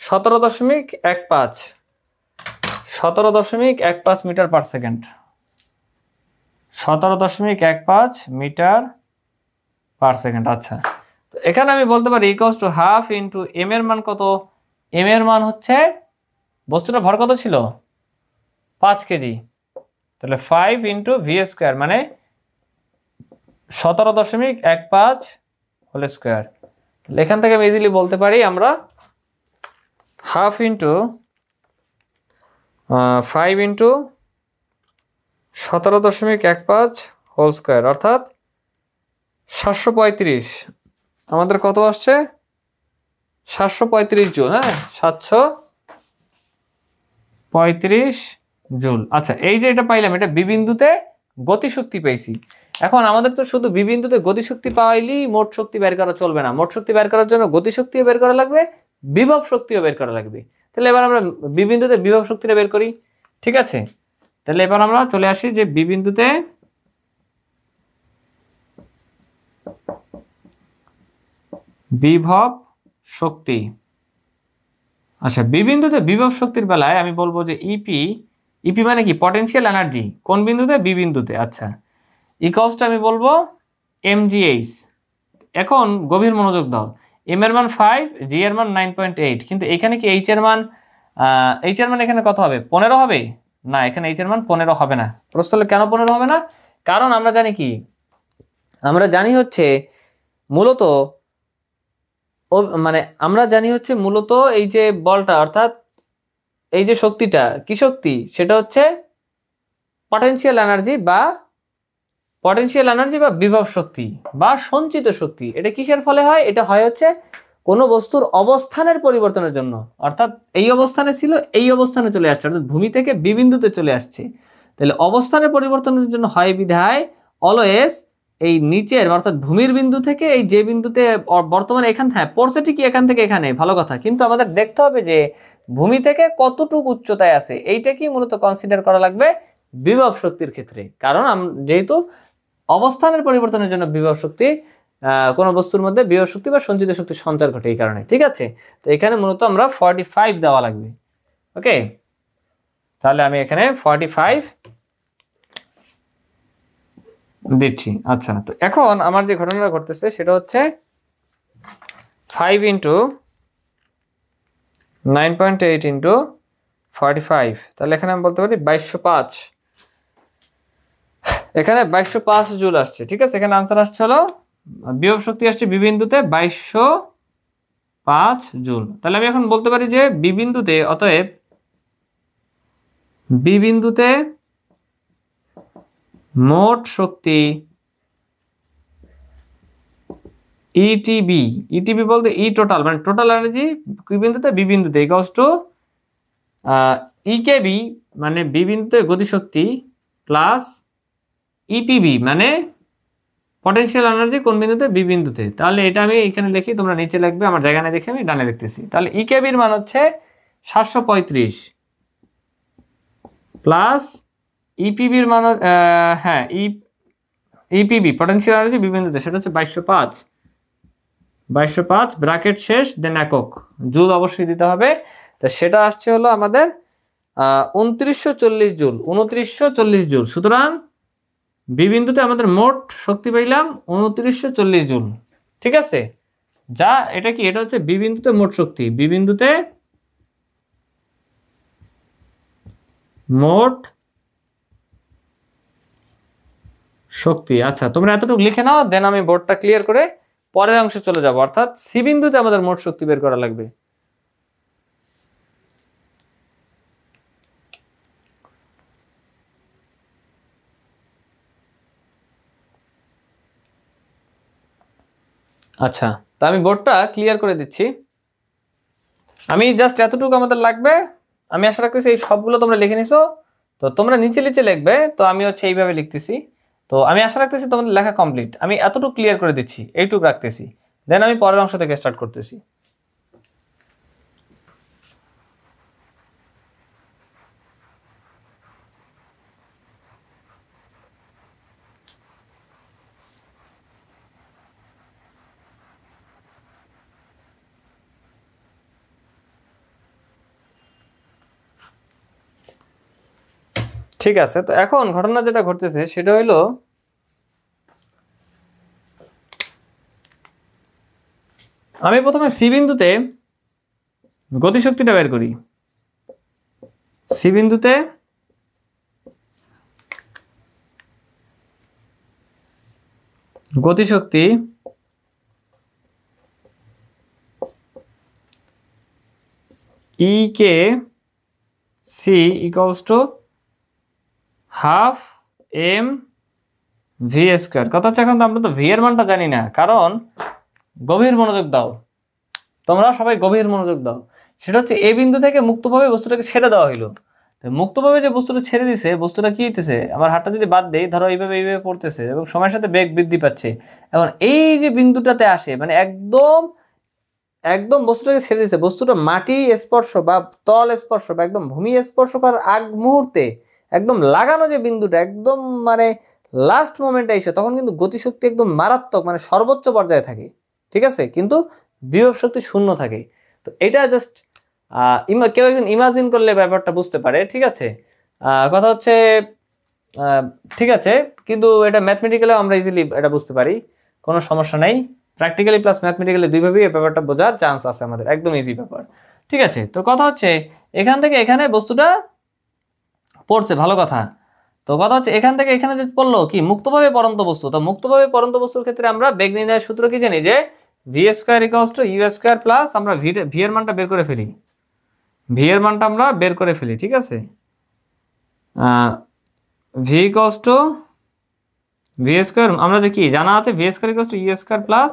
17.15 metre per second, 17.15 metre per second. আচ্ছা, তো এখানে আমি বলতে পারি equals to half into m এর মান কত, এম এর মান হচ্ছে বস্তুটা ভর কত ছিল, 5 কেজি, তাহলে 5 ইন্টু ভি স্কোয়ার মানে 17.15 হোল স্কোয়ার। এখান থেকে আমি ইজিলি বলতে পারি আমরা half into 5 into 17.15 whole square, অর্থাৎ 735, আমাদের কত আসছে 735 জুল, হ্যাঁ 735 জুল। আচ্ছা, এই যে এটা পাইলাম, এটা বিবিন্দুতে গতিশক্তি পেয়েছি। এখন আমাদের তো শুধু বিবিন্দুতে গতিশক্তি পাইলেই মোট শক্তি বের করা চলবে না, মোট শক্তি বের করার জন্য গতিশক্তিও বের করা লাগবে, বিভব শক্তিও বের করা লাগবে। তাহলে এবার আমরা বিবিন্দুতে বিভব শক্তিটা বের করি, ঠিক আছে? তাহলে এবার আমরা চলে আসি যে বিবিন্দুতে বিভব শক্তি। আচ্ছা, বিবিন্দুতে বিভব শক্তির বেলায় আমি বলবো যে ইপি মানে কি, পটেনশিয়াল এনার্জি, কোন বিন্দুতে, বিবিন্দুতে। আচ্ছা, ইকুয়ালস টু আমি বলবো mgh। এখন গভীর মনোযোগ দাও, এম এর মান 5, জি এর মান 9.8, কিন্তু এখানে কি এইচ এর মান এখানে কত হবে, 15 হবে না, এখানে এইচ এর মান 15 হবে না। প্রশ্ন হলো কেন 15 হবে না, কারণ আমরা জানি কি, আমরা জানি হচ্ছে মূলত এই যে বলটা, অর্থাৎ এই যে শক্তিটা, কি শক্তি, সেটা হচ্ছে পটেনশিয়াল এনার্জি বা বিভব শক্তি বা সঞ্চিত শক্তি। এটা কিসের ফলে হয়, এটা হয় হচ্ছে কোনো বস্তুর অবস্থানের পরিবর্তনের জন্য, অর্থাৎ এই অবস্থানে ছিল এই অবস্থানে চলে আসছে, অর্থাৎ ভূমি থেকে বিবিন্দুতে চলে আসছে। তাহলে অবস্থানের পরিবর্তনের জন্য হয় বিধায় অলওয়েজ এই নিচের, অর্থাৎ ভূমির বিন্দু থেকে এই যে বিন্দুতে বর্তমানে এখান থেকে পড়ছে, ঠিকই এখান থেকে এখানে, ভালো কথা, কিন্তু আমাদের দেখতে হবে যে ভূমি থেকে কতটুকু উচ্চতায় আছে, এইটা কি মূলত কনসিডার করা লাগবে বিভব শক্তির ক্ষেত্রে। কারণ যেহেতু অবস্থানের পরিবর্তনের জন্য বিভব শক্তি, কোনো বস্তুর মধ্যে বিভব শক্তি বা সঞ্চিত শক্তির সঞ্চার ঘটে এই কারণে, ঠিক আছে? তো এখানে মূলত আমরা 45 দেওয়া লাগবে, ওকে? তাহলে আমি এখানে 45 দিচ্ছি। আচ্ছা, তো এখন আমার যে ঘটনাটা ঘটতেছে সেটা হচ্ছে 5 ইন্টু 9.8 ইন্টু 45, তাহলে এখানে আমি বলতে পারি 2205। এখানে 2205 জুল আসছে, ঠিক আছে। এখানে আনসার আসছে হলো বিভব শক্তি আসছে বি বিন্দুতে 2205 জুল। তাহলে আমি এখন বলতে পারি যে বি বিন্দুতে, অতএব বি বিন্দুতে মোট শক্তি ইটিবি, ইটিবি বলতে ই টোটাল, মানে টোটাল এনার্জি কি বিন্দুতে, বি বিন্দুতে ইকুয়ালস টু ইকেবি মানে বি বিন্দুতে গতিশক্তি প্লাস ইপিবি মানে পটেনশিয়াল এনার্জি কোন বিন্দুতে, বি বিন্দুতে। তাহলে এটা আমি এখানে লিখি, তোমরা নিচে লিখবে, আমার জায়গা না দেখে আমি ডানে লিখতেছি। তাহলে ইকেবির মান হচ্ছে 735 প্লাস ইপিবির মান হ্যাঁ ইপিবি পটেনশিয়াল এনার্জি বি বিন্দুতে, সেটা হচ্ছে 2205 ব্র্যাকেট শেষ, দেন একক জুল অবশ্যই দিতে হবে। তো সেটা আসছে হলো আমাদের 2940 জুল, 2940 জুল। সুতরাং বি বিন্দুতে আমাদের মোট শক্তি পাইলাম 2940 জুল, ঠিক আছে। যা এটা কি, এটা হচ্ছে বি বিন্দুতে মোট শক্তি, বি বিন্দুতে মোট শক্তি। আচ্ছা, তোমরা এতটুকু লিখে নাও, দেন আমি বোর্ডটা ক্লিয়ার করে পরের অংশে চলে যাব, অর্থাৎ সি বিন্দুতে আমাদের মোট শক্তি বের করা লাগবে। আচ্ছা, তা আমি বোর্ডটা ক্লিয়ার করে দিচ্ছি। আমি জাস্ট এতটুকু আমাদের লাগবে। আমি আশা রাখতেছি এই সবগুলো তোমরা লিখে নিছো, তো তোমরা নিচে নিচে লিখবে, তো আমি হচ্ছে এইভাবে লিখতেছি। তো আমি আশা রাখতেছি তোমাদের লেখা কমপ্লিট। আমি এতটুকু ক্লিয়ার করে দিচ্ছি, এইটুকু রাখতেছি, দেন আমি পরের অংশ থেকে স্টার্ট করতেছি। ঠিক আছে, তো এখন ঘটনা যেটা ঘটতেছে সেটা হইলো, আমি প্রথমে সি বিন্দুতে গতিশক্তিটা বের করি। সি বিন্দুতে গতিশক্তি E K C equals to half M V square. কথা হচ্ছে এখন তো আমরা তো ভি এর মানটা জানি না, কারণ গভীর মনোযোগ দাও, তোমরা সবাই গভীর মনোযোগ দাও। সেটা হচ্ছে এ বিন্দু থেকে মুক্তভাবে বস্তুটাকে ছেড়ে দেওয়া হইলো। মুক্তভাবে যে বস্তুটা ছেড়ে দিছে, বস্তুটা কি হইতেছে, আমার হাতটা যদি বাদ দেই, ধরো এইভাবে এইভাবে পড়তেছে এবং সময়ের সাথে বেগ বৃদ্ধি পাচ্ছে। এখন এই যে বিন্দুটাতে আসে, মানে একদম একদম বস্তুটাকে ছেড়ে দিছে, বস্তুটা মাটি স্পর্শ বা তল স্পর্শ বা একদম ভূমি স্পর্শ করার আগ মুহূর্তে একদম লাগানো যে বিন্দুটা, একদম মানে লাস্ট মোমেন্টে এসে, তখন কিন্তু গতিশক্তি একদম মারাত্মক, মানে সর্বোচ্চ পর্যায়ে থাকে, ঠিক আছে, কিন্তু বিভব শক্তি শূন্য থাকে। তো এটা জাস্ট কেউ একজন ইমাজিন করলে ব্যাপারটা বুঝতে পারে, ঠিক আছে। কথা হচ্ছে ঠিক আছে, কিন্তু এটা ম্যাথমেটিক্যালি আমরা ইজিলি এটা বুঝতে পারি, কোনো সমস্যা নাই। প্র্যাকটিক্যালি প্লাস ম্যাথমেটিক্যালি দুইভাবেই এই ব্যাপারটা বোঝার চান্স আছে আমাদের, একদম ইজি ব্যাপার, ঠিক আছে। তো কথা হচ্ছে এখান থেকে এখানে বস্তুটা পড়ছে, ভালো কথা। তো কথা হচ্ছে এখান থেকে এখানে যে পড়লো কি, মুক্তভাবে পরন্ত বস্তু। তো মুক্তভাবে পরন্ত বস্তুর ক্ষেত্রে আমরা বেগ নির্ণয়ের সূত্র কি জানি, যে v square equals to u square plus, আমরা ভি এর মানটা বের করে ফেলি, ভি এর মানটা আমরা বের করে ফেলি, ঠিক আছে। V equals to v square, আমরা যে কি জানা আছে, v square equals to u square plus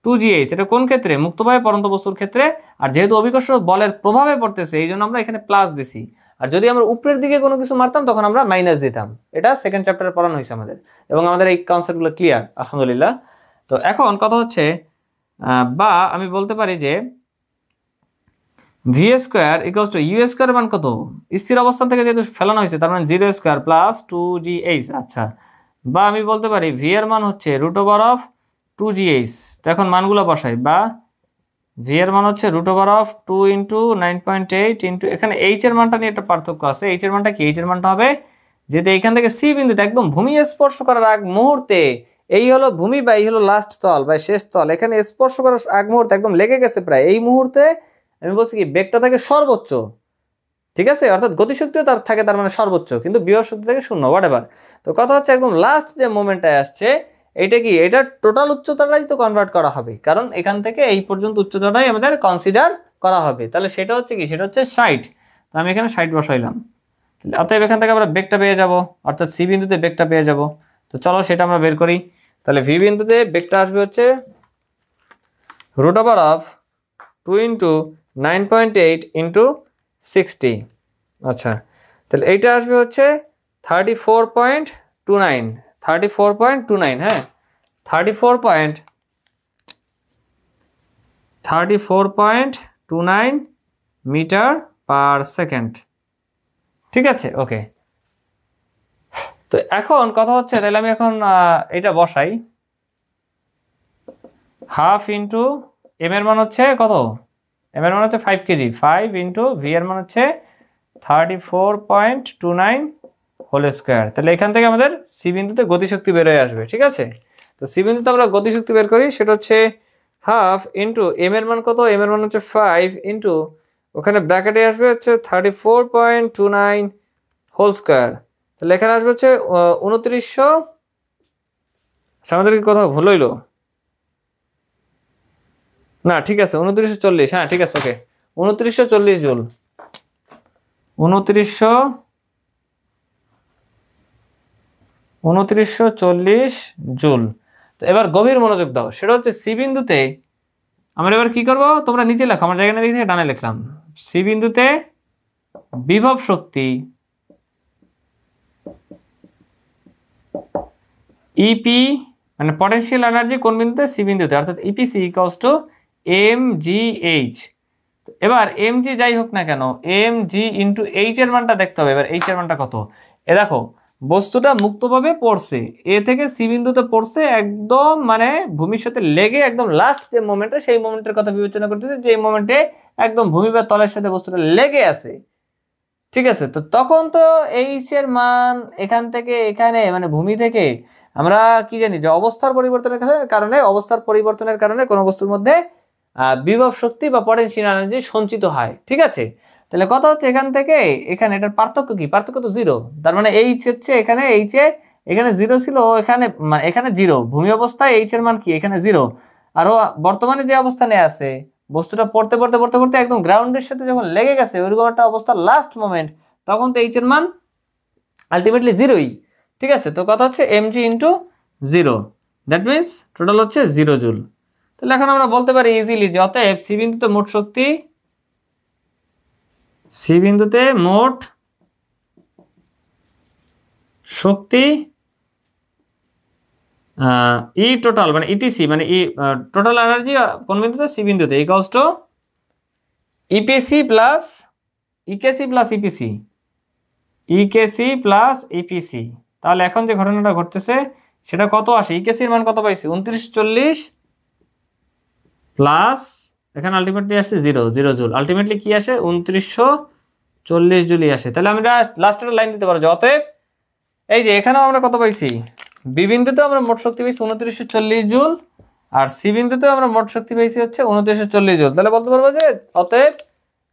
2gh। এটা কোন ক্ষেত্রে, মুক্তভাবে পরন্ত বস্তুর ক্ষেত্রে। আর যেহেতু অভিকর্ষ বলের প্রভাবে পড়তেছে, এই জন্য আমরা এখানে প্লাস দিছি। আর যদি আমরা উপরের দিকে কোনো কিছু মারতাম, তখন আমরা মাইনাস দিতাম। এটা সেকেন্ড চ্যাপ্টারে পড়ানো হয়েছে আমাদের, এবং আমাদের এই কনসেপ্টগুলো ক্লিয়ার আলহামদুলিল্লাহ। তো এখন কথা হচ্ছে, বা আমি বলতে পারি যে v square equals to u square মান কত, স্থির অবস্থান থেকে যেহেতু ফেলানো হয়েছে, তার মানে 0 স্কোয়ার প্লাস 2gh। আচ্ছা, বা আমি বলতে পারি ভি এর মান হচ্ছে রুট ওভার অফ 2gh। তো এখন মানগুলো বসাই, বা ভি এর মান হচ্ছে root over of 2 into 9.8 into, এখানে এইচ এর মানটা নিয়ে একটা পার্থক্য আছে। এইচ এর মানটা কি, এইচ এর মানটা হবে যেহেতু এখান থেকে সি বিন্দুতে একদম ভূমি স্পর্শ করার আগ মুহূর্তে, এই হলো ভূমি বা এই হলো লাস্ট তল বা শেষ তল, এখানে স্পর্শ করার আগ মুহূর্তে একদম লেগে গেছে প্রায়, এই মুহূর্তে আমি বলছি কি বেগটা থাকে সর্বোচ্চ, ঠিক আছে, অর্থাৎ গতিশক্তিও তার থাকে তার মানে সর্বোচ্চ, কিন্তু বিভব শক্তি থাকে শূন্য, হোয়াট এভার। তো কথা হচ্ছে একদম লাস্ট যে মোমেন্টটায় আসছে এইটা কি, এটা টোটাল উচ্চতাটাই তো কনভার্ট করা হবে, কারণ এখান থেকে এই পর্যন্ত উচ্চতাটাই আমাদের কনসিডার করা হবে। তাহলে সেটা হচ্ছে কি, সেটা হচ্ছে 60। তো আমি এখানে 60 বসাইলাম। অতএব এখান থেকে আমরা বেগটা পেয়ে যাব, অর্থাৎ সি বিন্দুতে বেগটা পেয়ে যাব। তো চলো সেটা আমরা বের করি। তাহলে ভি বিন্দুতে বেগটা আসবে হচ্ছে √2 ইন্টু 9.8 ইন্টু 60। আচ্ছা, তাহলে এইটা আসবে হচ্ছে 34.29, 34.29, হ্যাঁ, 34.29 মিটার পার সেকেন্ড, ঠিক আছে, ওকে। তো এখন কথা হচ্ছে, তাহলে আমি এখন এটা বসাই, হাফ ইন্টু এম এর মান হচ্ছে কত, এম এর মান হচ্ছে 5 কেজি, 5 ইন্টু ভি এর মান হচ্ছে 34.29 হোল স্কোয়ার। তাহলে এখান থেকে আমাদের সি বিন্দুতে গতিশক্তি বের হয়ে আসবে, ঠিক আছে। তো সি বিন্দুতে আমরা গতিশক্তি বের করি, সেটা হচ্ছে হাফ ইন্টু এম এর মান কত, এম এর মান হচ্ছে 5 ইন্টু ওখানে ব্র্যাকেটে আসবে হচ্ছে 34.29 হোল স্কোয়ার। তাহলে এখানে আসবে হচ্ছে 2900, আমাদের কি কোথাও ভুল হইলো না, ঠিক আছে 2940, হ্যাঁ ঠিক আছে, ওকে, 2940 জুল, 2940 জুল। তো এবার গভীর মনোযোগ দাও, সেটা হচ্ছে সি বিন্দুতে আমরা এবার কি করব, তোমরা নিচে লেখো, আমার জায়গা দিকে থেকে ডানে লিখলাম। সি বিন্দুতে বিভব শক্তি ইপি মানে পটেনশিয়াল এনার্জি কোন বিন্দুতে, সি বিন্দুতে, অর্থাৎ ইপিসি ইকুয়ালস টু mgh। এবার mg যাই হোক না কেন, mg ইন্টু এইচ এর মানটা দেখতে হবে। এবার এইচ এর মানটা কত, এ দেখো বস্তুটা মুক্তভাবে পড়ছে, এ থেকে সি বিন্দুতে পড়ছে, একদম মানে ভূমির সাথে লেগে একদম লাস্ট যে মোমেন্টটা, সেই মোমেন্টের কথা বিবেচনা করতেছে, যে মোমেন্টে একদম ভূমি বা তলের সাথে বস্তুটা লেগে আছে, ঠিক আছে। তো তখন তো এইচ এর মান এখান থেকে এখানে মানে ভূমি থেকে আমরা কি জানি যে অবস্থার পরিবর্তনের কারণে, অবস্থার পরিবর্তনের কারণে কোন বস্তুর মধ্যে বিভব শক্তি বা পটেনশিয়াল এনার্জি সঞ্চিত হয়, ঠিক আছে। তাহলে কথা হচ্ছে এখান থেকে এখানে এটার পার্থক্য কি, পার্থক্য তো জিরো। তার মানে এইচ হচ্ছে এখানে, এইচ এ এখানে জিরো ছিল, এখানে মানে এখানে জিরো, ভূমি অবস্থায় এইচ এর মান কি এখানে জিরো, আর ও বর্তমানে যে অবস্থানে আছে বস্তুটা পড়তে পড়তে পড়তে পড়তে একদম গ্রাউন্ডের সাথে যখন লেগে গেছে ওইরকম একটা অবস্থা লাস্ট মোমেন্ট, তখন তো এইচ এর মান আলটিমেটলি জিরোই, ঠিক আছে। তো কথা হচ্ছে mg into zero, that means total হচ্ছে 0 জুল। তাহলে এখন আমরা বলতে পারি ইজিলি যে অতএব সি বিন্দুতে মোট শক্তি, সি বিন্দুতে মোট শক্তি ই টোটাল মানে ইটিসি মানে ই টোটাল এনার্জি কোন বিন্দুতে, সি বিন্দুতে, equals to EPC plus EKC plus EPC, EKC plus EPC. তাহলে এখন যে ঘটনাটা ঘটতেছে সেটা কত আসে, ইকেসির মান কত পাইছি 2940 প্লাস এখানে আলটিমেটলি আসছে 0 জুল, আলটিমেটলি কি আসে 2940 জুলই আসে। তাহলে আমরা লাস্টের লাইন দিতে পারবো, অতএব এই যে এখানেও আমরা কত পাইছি, বি বিন্দুতে আমরা মোট শক্তি পাইছি 2940 জুল, আর সি বিন্দুতে আমরা মোট শক্তি পাইছি হচ্ছে 2940 জুল। তাহলে বলতে পারবো যে অতএব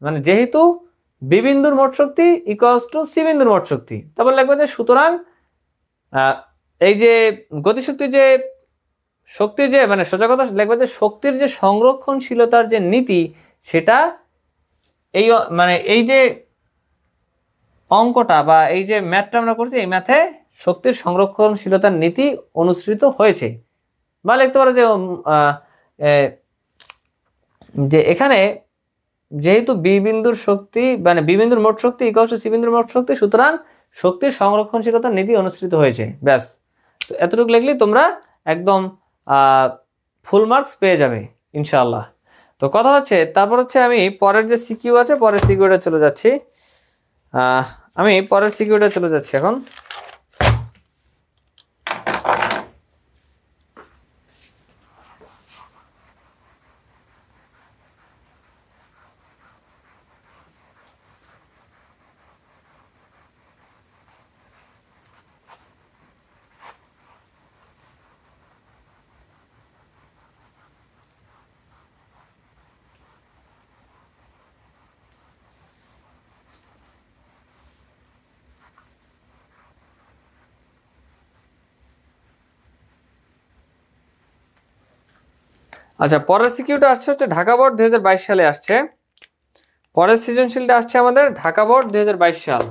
মানে যেহেতু বি বিন্দুর মোট শক্তি ইকুয়ালস টু সি বিন্দুর মোট শক্তি, তারপর লাগবে যে সুতরাং এই যে গতিশক্তির যে শক্তির যে মানে সোজা কথা লাগবে যে শক্তির যে সংরক্ষণশীলতার যে নীতি, সেটা এই মানে এই যে অঙ্কটা বা এই যে ম্যাথটা আমরা করছি, এই ম্যাথে শক্তির সংরক্ষণশীলতার নীতি অনুসৃত হয়েছে। বা লিখতে পারো যে যে এখানে যেহেতু বি বিন্দুর শক্তি মানে বি বিন্দুর মোট শক্তি ইকুয়ালস টু সি বিন্দুর মোট শক্তি, সুতরাং শক্তির সংরক্ষণশীলতার নীতি অনুসৃত হয়েছে, ব্যাস। তো এতটুকু লিখলেই তোমরা একদম ফুল মার্কস পেয়ে যাবে ইনশাআল্লাহ। তো কথা হচ্ছে তারপর হচ্ছে আমি পরের যে সিকিউ আছে, পরের সিকিউটা চলে যাচ্ছি, আমি পরের সিকিউটা চলে যাচ্ছি এখন। আচ্ছা, পরের সিকিউটা আসছে হচ্ছে ঢাকা বোর্ড 2022 সালে আসছে। পরের সৃজনশীলটা আসছে আমাদের ঢাকা বোর্ড 2022 সাল।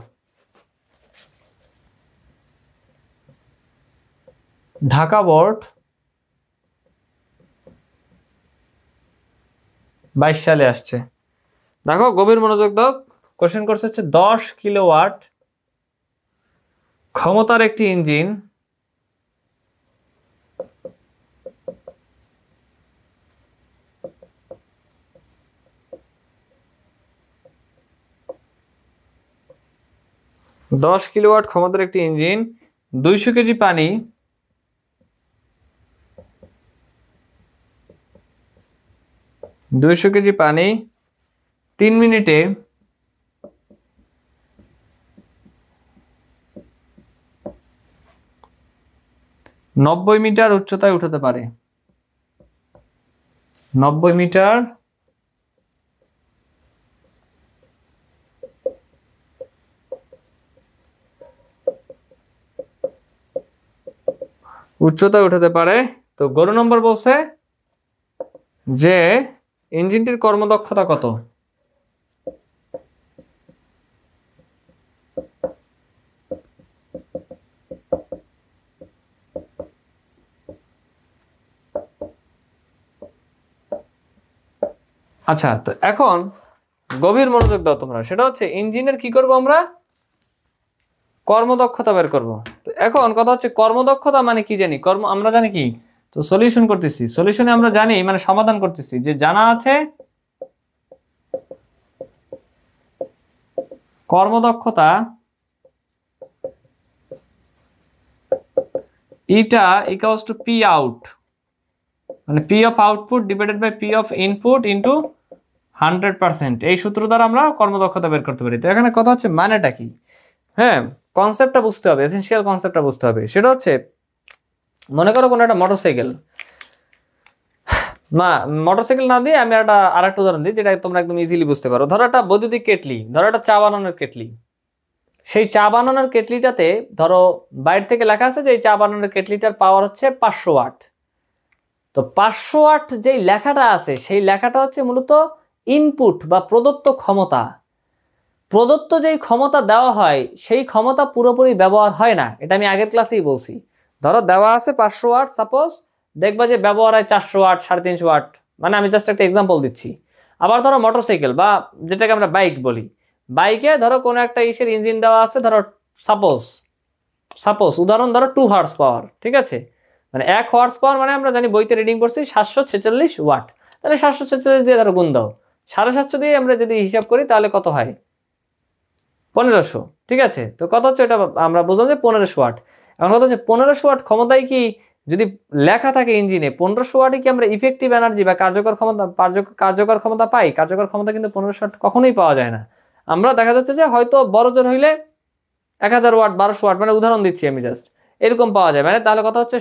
ঢাকা বোর্ড 22 সালে আসছে। দেখো গভীর মনোযোগ দাও। কোশ্চেন করছে হচ্ছে 10 কিলোওয়াট ক্ষমতার একটি ইঞ্জিন 10 কিলোওয়াট ক্ষমতার একটি ইঞ্জিন 200 কেজি পানি 3 মিনিটে 90 মিটার উচ্চতায় উঠাতে পারে। 90 মিটার উচ্চতায় উঠাতে পারে। তো গরু নম্বর বলছে যে ইঞ্জিনটির কর্মদক্ষতা কত। আচ্ছা, তো এখন গভীর মনোযোগ দাও তোমরা। সেটা হচ্ছে ইঞ্জিনের কি করব আমরা, কর্মদক্ষতা বের করব। তো এখন কথা হচ্ছে কর্মদক্ষতা মানে কি জানি, আমরা জানি কি, তো সলিউশন করতেছি। সলিউশনে আমরা জানি মানে সমাধান করতেছি যে জানা আছে কর্মদক্ষতা এটা ইকুয়ালস টু পি আউট, মানে P of output divided by P of input into 100%। এই সূত্র দ্বারা আমরা কর্মদক্ষতা বের করতে পারি। তো এখানে কথা হচ্ছে মানেটা কি, হ্যাঁ কনসেপ্টটা বুঝতে হবে, এসেনশিয়াল কনসেপ্টটা বুঝতে হবে। সেটা হচ্ছে মনে করো কোনো একটা মোটরসাইকেল, মোটরসাইকেল না দিয়ে আমি আরেকটা উদাহরণ দিই যেটা তোমরা একদম ইজিলি বুঝতে পারো। ধরো একটা বৈদ্যুতিক কেটলি, ধরো একটা চা বানানোর কেটলি। সেই চা বানানোর কেটলিটাতে ধরো বাইরে থেকে লেখা আছে যে এই চা বানানোর কেটলিটার পাওয়ার হচ্ছে 500 ওয়াট। তো 500 ওয়াট যেই লেখাটা আছে সেই লেখাটা হচ্ছে মূলত ইনপুট বা প্রদত্ত ক্ষমতা। প্রদত্ত যেই ক্ষমতা দেওয়া হয় সেই ক্ষমতা পুরোপুরি ব্যবহার হয় না, এটা আমি আগের ক্লাসেই বলছি। ধরো দেওয়া আছে 500 ওয়াট, সাপোজ দেখবা যে ব্যবহার হয় 400 ওয়াট 350 ওয়াট, মানে আমি জাস্ট একটা এক্সাম্পল দিচ্ছি। আবার ধরো মোটরসাইকেল বা যেটাকে আমরা বাইক বলি, বাইকে ধরো কোনো একটা ইসের ইঞ্জিন দেওয়া আছে, ধরো সাপোজ উদাহরণ ধরো 2 হর্স পাওয়ার, ঠিক আছে, মানে 1 হর্স পাওয়ার মানে আমরা জানি বইতে রিডিং করছি 746 ওয়াট। তাহলে 746 দিয়ে ধরো গুণ দাও, 750 দিয়ে আমরা যদি হিসাব করি তাহলে কত হয়, 1500, ঠিক আছে। তো কত হচ্ছে এটা আমরা বুঝলাম যে 1500 ওয়াট। এখন কথা হচ্ছে 1500 ওয়াট ক্ষমতায় কি যদি লেখা থাকে ইঞ্জিনে 1500 ওয়াটে কি আমরা ইফেক্টিভ এনার্জি বা কার্যকর ক্ষমতা পাই? কার্যকর ক্ষমতা কিন্তু 1500 ওয়াট কখনোই পাওয়া যায় না। আমরা দেখা যাচ্ছে যে হয়তো বড় জোর হইলে 1000 ওয়াট 1200 ওয়াট, মানে উদাহরণ দিচ্ছি আমি জাস্ট, এরকম পাওয়া যায়। মানে তাহলে কথা হচ্ছে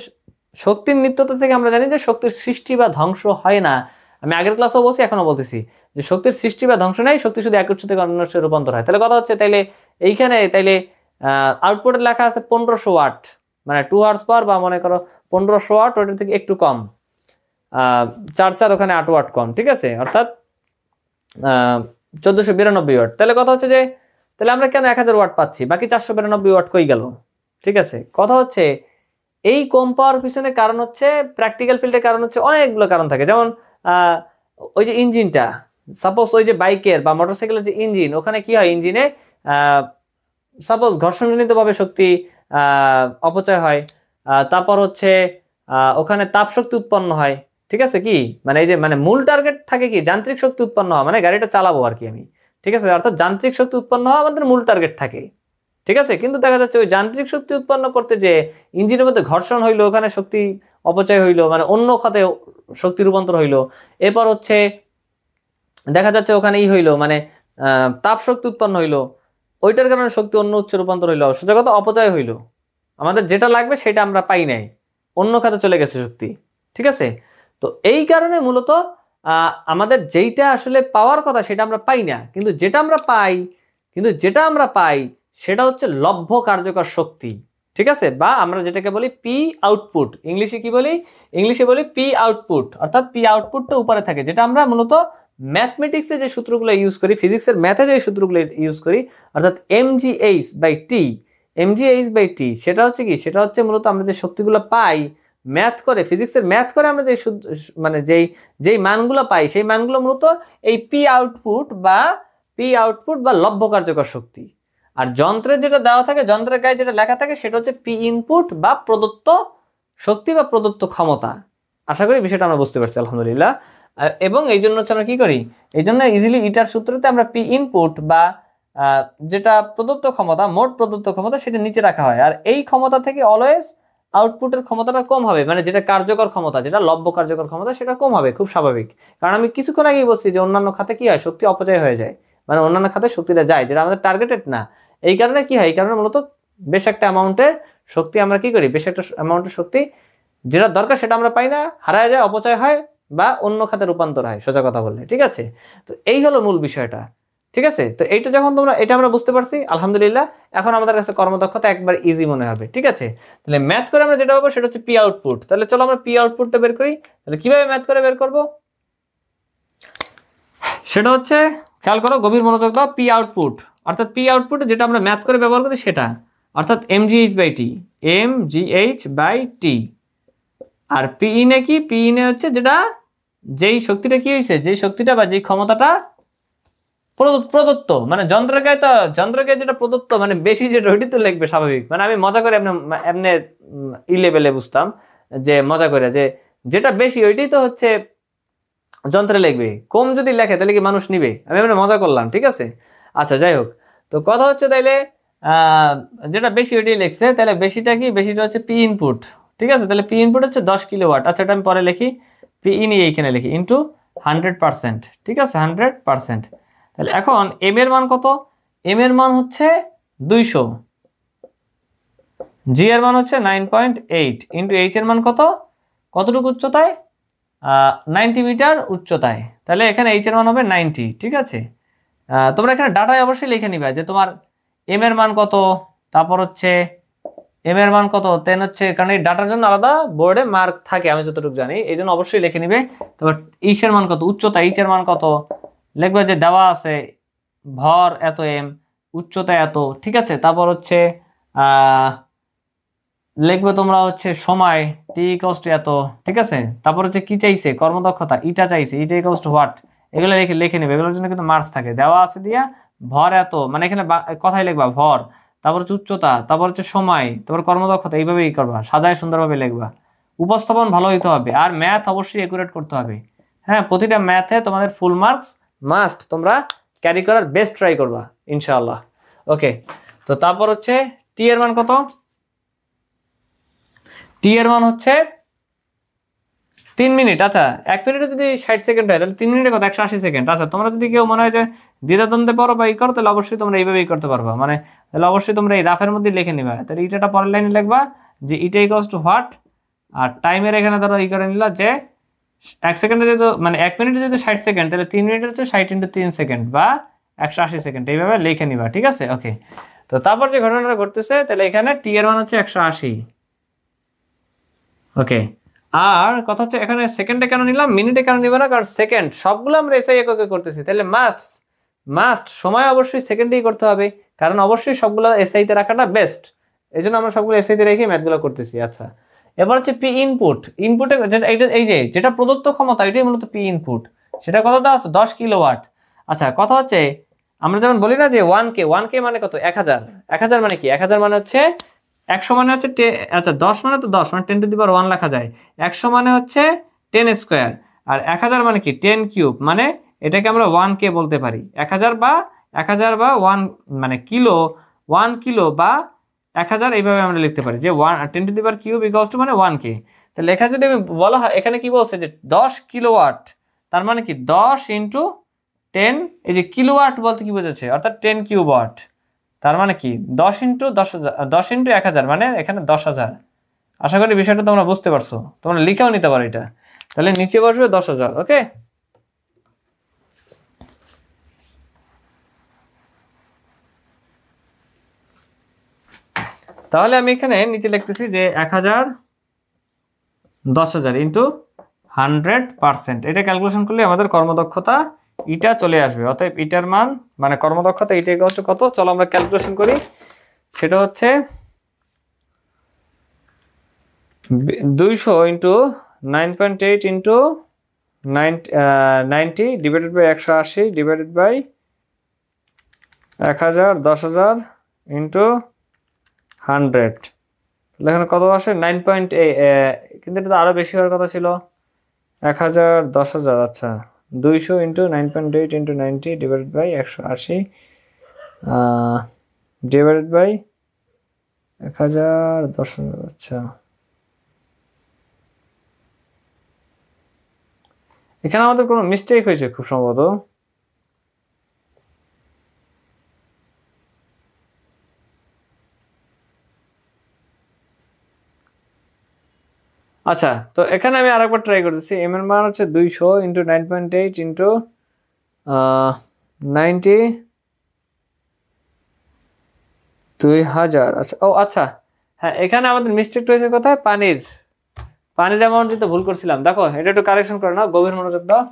শক্তির নিত্যতা থেকে আমরা জানি যে শক্তির সৃষ্টি বা ধ্বংস হয় না। আমি আগের ক্লাসেও বলছি, এখনো বলতেছি যে শক্তির সৃষ্টি বা ধ্বংস নাই, শক্তি শুধু এক উৎস থেকে অন্য উৎসে রূপান্তর হয়। তাহলে কথা হচ্ছে তাইলে এইখানে আউটপুটে লেখা আছে 1500 ওয়াট, মানে 2 আওয়ার্স পাওয়ার, বা মনে করো 1500 ওয়াট, ওটার থেকে একটু কম, 4 ওখানে 8 ওয়াট কম, ঠিক আছে, অর্থাৎ 1492 ওয়াট। তাহলে কথা হচ্ছে যে তাহলে আমরা কেন 1000 ওয়াট পাচ্ছি, বাকি 492 ওয়াট কই গেল? ঠিক আছে, কথা হচ্ছে এই কম পাওয়ার পিছনে কারণ হচ্ছে প্র্যাকটিক্যাল ফিল্ডের কারণ হচ্ছে অনেকগুলো কারণ থাকে। যেমন ওই যে ইঞ্জিনটা, সাপোজ ওই যে বাইকের বা মোটরসাইকেলের যে ইঞ্জিন, ওখানে কি হয়, ইঞ্জিনে সাপোজ ঘর্ষণজনিতভাবে শক্তি অপচয় হয়, তারপর হচ্ছে ওখানে তাপ শক্তি উৎপন্ন হয়, ঠিক আছে, কি মানে এই যে মানে মূল টার্গেট থাকে কি যান্ত্রিক শক্তি উৎপন্ন হওয়া, মানে গাড়িটা চালাবো আর কি আমি, ঠিক আছে, অর্থাৎ যান্ত্রিক শক্তি উৎপন্ন হওয়া আমাদের মূল টার্গেট থাকে, ঠিক আছে। কিন্তু দেখা যাচ্ছে ওই যান্ত্রিক শক্তি উৎপন্ন করতে যে ইঞ্জিনের মধ্যে ঘর্ষণ হইলো, ওখানে শক্তি অপচয় হইলো, মানে অন্য খাতে শক্তি রূপান্তর হইলো। এরপর হচ্ছে দেখা যাচ্ছে ওখানে হইলো মানে তাপ শক্তি উৎপন্ন হইলো, ওইটার কারণে শক্তি অন্য উৎসে রূপান্তর হইলো, সোজা কথা অপচয় হইলো, আমাদের যেটা লাগবে সেটা আমরা পাই নাই, অন্য খাতে চলে গেছে শক্তি, ঠিক আছে। তো এই কারণে মূলত আমাদের যেইটা আসলে পাওয়ার কথা সেটা আমরা পাই না, কিন্তু যেটা আমরা পাই সেটা হচ্ছে লভ্য কার্যকর শক্তি, ঠিক আছে, বা আমরা যেটাকে বলি পি আউটপুট, ইংলিশে কি বলি, ইংলিশে বলি পি আউটপুট, অর্থাৎ পি আউটপুটটা উপরে থাকে, যেটা আমরা মূলত ম্যাথমেটিক্সে যে সূত্রগুলো ইউজ করি, ফিজিক্সের ম্যাথে যে সূত্রগুলো ইউজ করি, অর্থাৎ mgh/t, mgh/t সেটা হচ্ছে কি, সেটা হচ্ছে মূলত আমরা যে শক্তিগুলো পাই ম্যাথ করে, ফিজিক্সের ম্যাথ করে আমরা যে মানে যেই মানগুলো পাই, সেই মানগুলো মূলত এই পি আউটপুট বা লব্ধ কার্যকর শক্তি। আর যন্ত্রের যেটা দেওয়া থাকে, যন্ত্রের গায়ে যেটা লেখা থাকে, সেটা হচ্ছে পি ইনপুট বা প্রদত্ত শক্তি বা প্রদত্ত ক্ষমতা। আশা করি বিষয়টা আমরা বুঝতে পারছি আলহামদুলিল্লাহ। এবং এই জন্য হচ্ছে আমরা কি করি, এই জন্য ইজিলি ইটার সূত্রতে আমরা পি ইনপুট বা যেটা প্রদত্ত ক্ষমতা, মোট প্রদত্ত ক্ষমতা, সেটা নিচে রাখা হয়। আর এই ক্ষমতা থেকে অলওয়েজ আউটপুটের ক্ষমতাটা কম হবে, মানে যেটা কার্যকর ক্ষমতা, যেটা লব্ধ কার্যকর ক্ষমতা, সেটা কম হবে, খুব স্বাভাবিক। কারণ আমি কিছুক্ষণ আগেই বলছি যে অন্যান্য খাতে কি হয়, শক্তি অপচয় হয়ে যায়, মানে অন্যান্য খাতে শক্তিটা যায়, যেটা আমাদের টার্গেটেড না। এই কারণে কি হয়, এই কারণে মূলত বেশ একটা অ্যামাউন্টের শক্তি আমরা কি করি, বেশ একটা অ্যামাউন্টের শক্তি যেটা দরকার সেটা আমরা পাই না, হারায় যায়, অপচয় হয়, বা অন্য খাতে রূপান্তর হয়, সোজা কথা বললে। ঠিক আছে, তো এই হলো মূল বিষয়টা। ঠিক আছে, তো এইটা যখন এটা আমরা বুঝতে পারছি আলহামদুলিল্লাহ, এখন আমাদের কাছে কর্মদক্ষতা একবার ইজি মনে হবে। ঠিক আছে, তাহলে ম্যাথ করে আমরা যেটা পাবো সেটা হচ্ছে পি আউটপুট। তাহলে চলো আমরা পি আউটপুটটা বের করি। তাহলে কিভাবে ম্যাথ করে বের করব, সেটা হচ্ছে খেয়াল করো, গভীর মনোযোগ দাও। পি আউটপুট অর্থাৎ পি আউটপুট যেটা আমরা ম্যাথ করে ব্যবহার করি সেটা, অর্থাৎ mgh/t। আর পি ইনে কি, পি ইনে হচ্ছে যেটা যেই শক্তিটা কি হয়েছে, যেই শক্তিটা বা যেই ক্ষমতাটা প্রদত্ত, মানে যন্ত্রের গায়ে যেটা প্রদত্ত, মানে বেশি যেটা ওইটি তো লিখবে স্বাভাবিক। মানে আমি মজা করে এমনি ই লেভেলে বুঝতাম, যে মজা করে যে যেটা বেশি ওইটাই তো হচ্ছে যন্ত্রে লিখবে, কম যদি লেখে তাহলে কি মানুষ নিবে, আমি এমনি মজা করলাম। ঠিক আছে, আচ্ছা যাই হোক, তো কথা হচ্ছে তাইলে যেটা বেশি ওইটাই লিখছে, তাহলে বেশিটা কি, বেশিটা হচ্ছে পি ইনপুট। ঠিক আছে, তাহলে পি ইনপুট হচ্ছে 10 কিলোওয়াট। আচ্ছা, এটা আমি পরে লিখি, পি ইন এইখানে লিখি ইন্টু 100%। ঠিক আছে, 100%। তাহলে এখন এম এর মান কত, এম এর মান হচ্ছে 200, জি এর মান হচ্ছে 9.8 ইন্টু এইচ এর মান কত, কতটুকু উচ্চতায়, 90 মিটার উচ্চতায়। তাহলে এখানে এইচ এর মান হবে 90। ঠিক আছে, তোমরা এখানে ডাটায় অবশ্যই লিখে নিবে যে তোমার এম এর মান কত, তারপর হচ্ছে এম এর মান কত, দেন হচ্ছে, কারণ এই ডাটার জন্য আলাদা বোর্ডে মার্ক থাকে আমি যতটুকু জানি, এই জন্য অবশ্যই লিখে নিবে। তারপর এইচ এর মান কত, উচ্চতা, এইচ এর মান কত লিখবে, যে দেওয়া আছে ভর এত এম, উচ্চতা এত। ঠিক আছে, তারপর হচ্ছে লিখবে তোমরা হচ্ছে সময় টি ইকুয়ালস টু এত। ঠিক আছে, তারপর হচ্ছে কি চাইছে, কর্মদক্ষতা ইটা চাইছে, ইটা ইকুয়ালস টু হোয়াট, এগুলো লিখে নেবে, এগুলোর জন্য কিন্তু মার্কস থাকে, দেওয়া আছে দিয়া ভর এত, মানে এখানে কথাই লিখবা ভর, তারপর হচ্ছে উচ্চতা, তারপর হচ্ছে সময়, তারপর কর্মদক্ষতা, এইভাবেই করবা, সাজায় সুন্দরভাবে লিখবা, উপস্থাপন ভালো হইতে হবে, আর ম্যাথ অবশ্যই একুরেট করতে হবে। হ্যাঁ, প্রতিটা ম্যাথে তোমাদের ফুল মার্কস মাস্ট, তোমরা ক্যারি করার বেস্ট ট্রাই করবা ইনশাআল্লাহ। ওকে, তো তারপর হচ্ছে টি এর মান কত, টি এর মান হচ্ছে 3 মিনিট। আচ্ছা, 1 মিনিটে যদি 60 সেকেন্ড হয় তাহলে 3 মিনিটে কত, 180 সেকেন্ড। আচ্ছা, তোমরা যদি কেউ মনে হয় যে দ্বিধাদ্বন্দ্বে পারো বা ই করো, তাহলে অবশ্যই তোমরা এইভাবেই করতে পারবা, মানে তাহলে অবশ্যই তোমরা এই রাফের মধ্যে লিখে নিবা। তাহলে ইটাটা পরের লাইনে লিখবা যে ইটা ইকুয়ালস টু হোয়াট, আর টাইমের এখানে ধরো ই করে নিলা যে 1 সেকেন্ডে যেহেতু, মানে 1 মিনিটে যেহেতু 60 সেকেন্ড, তাহলে 3 মিনিটে হচ্ছে 60 ইন্টু 3 সেকেন্ড বা 180 সেকেন্ড, এইভাবে লিখে নিবা। ঠিক আছে, ওকে। তো তারপর যে ঘটনাটা ঘটতেছে, তাহলে এখানে টি এর মান হচ্ছে 180। ওকে, আর কথা হচ্ছে এখানে সেকেন্ডে কেন নিলাম, মিনিটে কেন নিব না, কারণ সেকেন্ড সবগুলো আমরা এসআই এককে করতেছি, তাহলে মাস্ট সময় অবশ্যই সেকেন্ডেই করতে হবে, কারণ অবশ্যই সবগুলো এসআইতে রাখাটা বেস্ট, এই জন্য আমরা সবগুলো এসআইতে রেখে ম্যাথগুলো করতেছি। আচ্ছা, এবার হচ্ছে পি ইনপুট, ইনপুটে এই যে যেটা প্রদত্ত ক্ষমতা, এটাই মূলত পি ইনপুট, সেটা কত দেওয়া আছে, 10 কিলোওয়াট। আচ্ছা, কথা হচ্ছে আমরা যেমন বলি না যে 1K মানে কত, 1000, 1000 মানে কি, 1000 মানে হচ্ছে 100 মানে হচ্ছে, আচ্ছা 10 মানে তো 10 মানে 10 টু দি পাওয়ার 1 লেখা যায়, 100 মানে হচ্ছে 10 স্কোয়ার, আর 1000 মানে কি 10 কিউব, মানে এটাকে আমরা 1K বলতে পারি। 1000 বা 1 মানে কিলো, 1 কিলো বা 1000, এইভাবে আমরা লিখতে পারি যে 10 to the power cube equals to মানে 1K। তাহলে লেখা যদি আমি বলা হয়, এখানে কি বলছে যে 10 কিলোওয়াট, তার মানে কি 10 ইন্টু 10, এই যে কিলোওয়াট বলতে কি বোঝাচ্ছে, অর্থাৎ 10 কিউব ওয়াট, তার মানে কি 10 ইন্টু 10,000, 10 ইন্টু 1000, মানে এখানে 10,000। আশা করি বিষয়টা তোমরা বুঝতে পারছো, তোমরা লিখেও নিতে পারো এটা। তাহলে নিচে বসবে 10,000। ওকে, তাহলে আমি এখানে নিচে লিখতেছি যে 1000 10,000 ইন্টু 100%, এটা ক্যালকুলেশন করলে আমাদের কর্মদক্ষতা ইটা চলে আসবে। অতএব ইটার মান মানে কর্মদক্ষতা ইটা হচ্ছে কত, চলো আমরা ক্যালকুলেশন করি। সেটা হচ্ছে 200 into 9.8 into 90 divided by 180 divided by 1000 10,000 into 100, তাহলে এখানে কত আসে 9.8, কিন্তু এটা তো আরও বেশি হওয়ার কথা ছিল। 1000 10,000, আচ্ছা 200 into 9.8 into 90 divided by 180 divided by 1000 10,000, আচ্ছা এখানে আমাদের কোনো মিস্টেক হয়েছে খুব সম্ভবত। আচ্ছা, তো এখানে আমি আরেকবার ট্রাই করতেছি। এম এর মান হচ্ছে 200 ইন্টু 9.8 ইন্টু 90 2000। আচ্ছা, ও আচ্ছা হ্যাঁ, এখানে আমাদের মিস্টেকটা হয়েছে কোথায়, পানির অ্যামাউন্ট দিতে ভুল করছিলাম। দেখো এটা একটু কারেকশন করে না, গভীর মনোযোগ দাও।